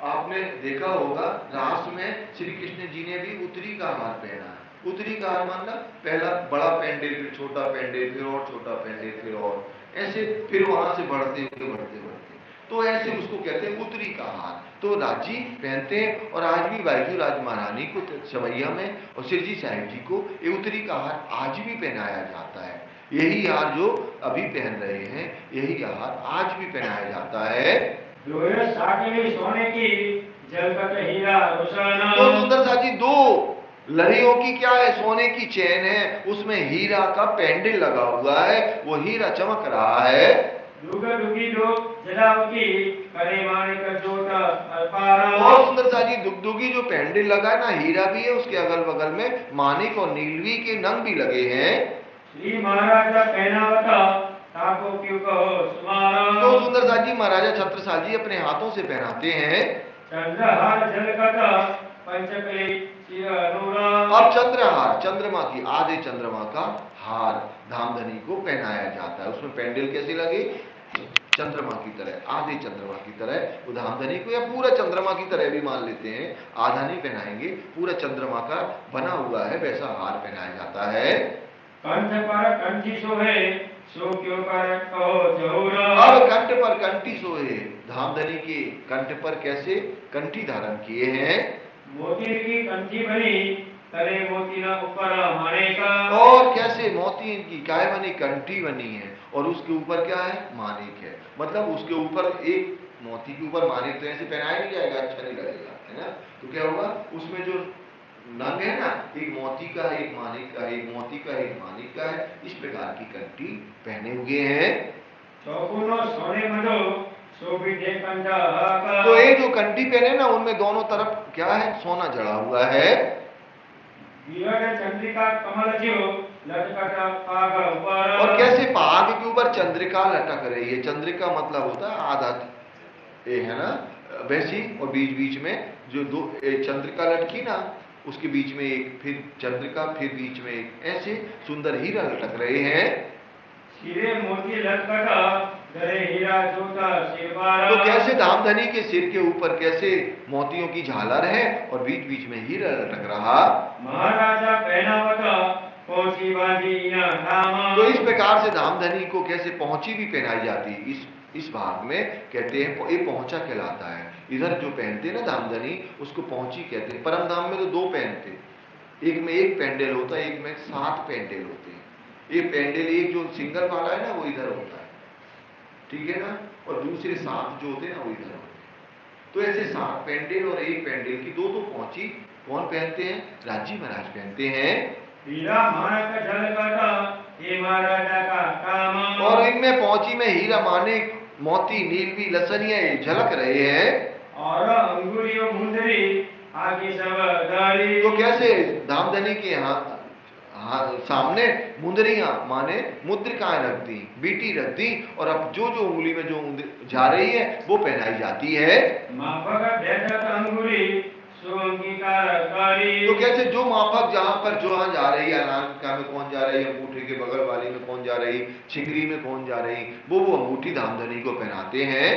आपने देखा होगा रास में श्री कृष्ण जी ने भी उतरी का हार पहना है। उतरी का हार मानना पहला बड़ा पेंडेल फिर छोटा पेंडेल फिर और छोटा पेंडेल फिर और ऐसे फिर वहां से बढ़ते बढ़ते बढ़ते, तो ऐसे उसको कहते हैं उतरी का हार। तो राजी पहनते हैं और आज भी बाईजू राज महारानी को सवैया में और सिरजी साहिब जी को ये उतरी का हार आज भी पहनाया जाता है। यही हार जो अभी पहन रहे हैं यही हार आज भी पहनाया जाता है। सोने की जलकत हीरा रोशन, तो सुंदर सा जी 2 लड़ियों की क्या है, सोने की चैन है, उसमें हीरा का पेंडल लगा हुआ है, वो हीरा चमक रहा है। और सुंदर सा जी दुगदुगी जो पेंडल लगा है ना हीरा भी है, उसके अगल बगल में मानिक और नीलवी के नंग भी लगे हैं। श्री महाराजा पहनावता ताको क्यों कहो सुमारा, तो सुंदर सा जी महाराजा छत्रसाल जी अपने हाथों से पहनाते हैं। चंद्रहार झलकता पंचकली शिरोरा, अब चंद्रहार चंद्रमा की आधे चंद्रमा का हार धामधनी को पहनाया जाता है। उसमें पेंडल कैसे लगे, चंद्रमा की तरह आधे चंद्रमा की तरह, वो धामधनी को या पूरा चंद्रमा की तरह भी मान लेते हैं, आधा नहीं पहनाएंगे, पूरा चंद्रमा का बना हुआ है वैसा हार पहनाया जाता है। कंठ पर कंठी सोहे सो क्यों कर कहो जहूरा, अब कंठ पर कंठी सोहे, धामधनी के कंठ पर कैसे कंठी धारण किए हैं। मोती की कंठी बनी करे मोती ना ऊपर माने का, और कैसे मोती की काय बनी कंठी बनी है और उसके ऊपर क्या है मानिक है, मतलब उसके ऊपर एक मोती के ऊपर मानिक तो ऐसे पहनाया नहीं जाएगा, अच्छा नहीं लगेगा, है ना। तो क्या होगा उसमें जो नंग है ना, एक मोती का है एक मानिक का है, एक मोती का है एक मानिक का है, इस प्रकार की कंठी पहने हुए हैं। सोने मडो सो भी कंठा, तो ये जो कंठी पहने ना उनमें दोनों तरफ क्या है सोना जड़ा हुआ है। विराट चंद्रिका कमल ज्यो लटकत पाग ऊपर। और कैसे पाग के ऊपर चंद्रिका लटक रही है। चंद्रिका मतलब होता है आधा, ये है ना वैसी, और बीच बीच में जो दो चंद्रिका लटकी ना, उसके बीच में एक, फिर चंद्रिका, फिर बीच में एक, ऐसे सुंदर हीरा लटक रहे हैं। सिरे मोती लटकता गले हीरा जोता सिरबारा। तो कैसे धामधनी के सिर के ऊपर कैसे मोतियों की झालर है और बीच बीच में हीरा लटक रहा। महाराजा पहनावता पहुंची बाजी या धामा। तो इस प्रकार से धामधनी को कैसे पहुंची भी पहनाई जाती है। इस भाग में कहते हैं ये पहुंचा कहलाता है। इधर जो पहनते हैं ना धामधनी, उसको पहुंची कहते हैं। परम धाम में तो दो पहनते, एक में एक पेंडल होता है, एक में 7 पेंडल होते हैं। एक पेंडल, एक जो सिंगल वाला है ना वो इधर होता है, ठीक है ना, और दूसरे 7 जो होते हैं ना वो इधर होते हैं। तो ऐसे 7 पेंडल और एक पेंडल की दो पहुंची कौन पहनते हैं? राजी महाराज पहनते हैं। हीरा माणक झलकता ये महाराजा का काम। और इनमें पहुंची में हीरा माणिक मोती नीलवी लसनिया झलक रहे हैं। और अंगुरियों मुंदरी आगे सब दाढ़ी। तो कैसे धामधनी के सामने मुंदरियां माने मुद्रिकाएं रख दी, बीटी रख दी, और अब जो जो उंगली में जो जा रही है वो पहनाई जाती है। माफक भेदत अंगुरी सुअंगीकारकारी। तो कैसे जो माफक जहां पर जहां जा रही है, अनामिका में कौन जा रही है, अंगूठे के बगल वाली में कौन जा रही, छिगरी में कौन जा रही, वो अंगूठी धामधनी को पहनाते हैं।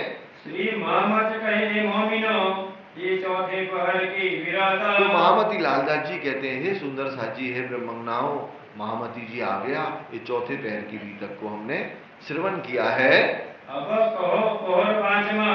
श्री महामत कहे मोमिनो ये चौथे पहर की विराता। तो महामती लालदास जी कहते हैं, हे सुंदर साजी, हे ब्रह्मंगनाओ, महामती जी आ गया, ये चौथे पहर की बीतक को हमने श्रवण किया है। अब कहो पहर पांचवा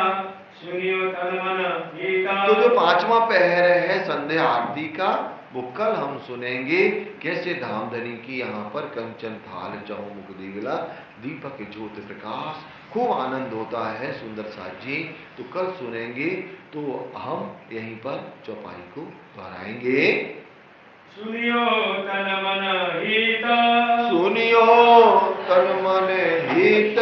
सुनियो तन मन गीता। तो जो 5वां पहर है संध्या आरती का, वो कल हम सुनेंगे। कैसे धामधनी की यहाँ पर कंचन थाल चहु मुख दिवला दीपक ज्योत प्रकाश, खूब आनंद होता है सुंदर साथ जी। तो कल सुनेंगे। तो हम यहीं पर चौपाई को दोहराएंगे। सुनियो तन मन हित, सुनियो तन मन हित,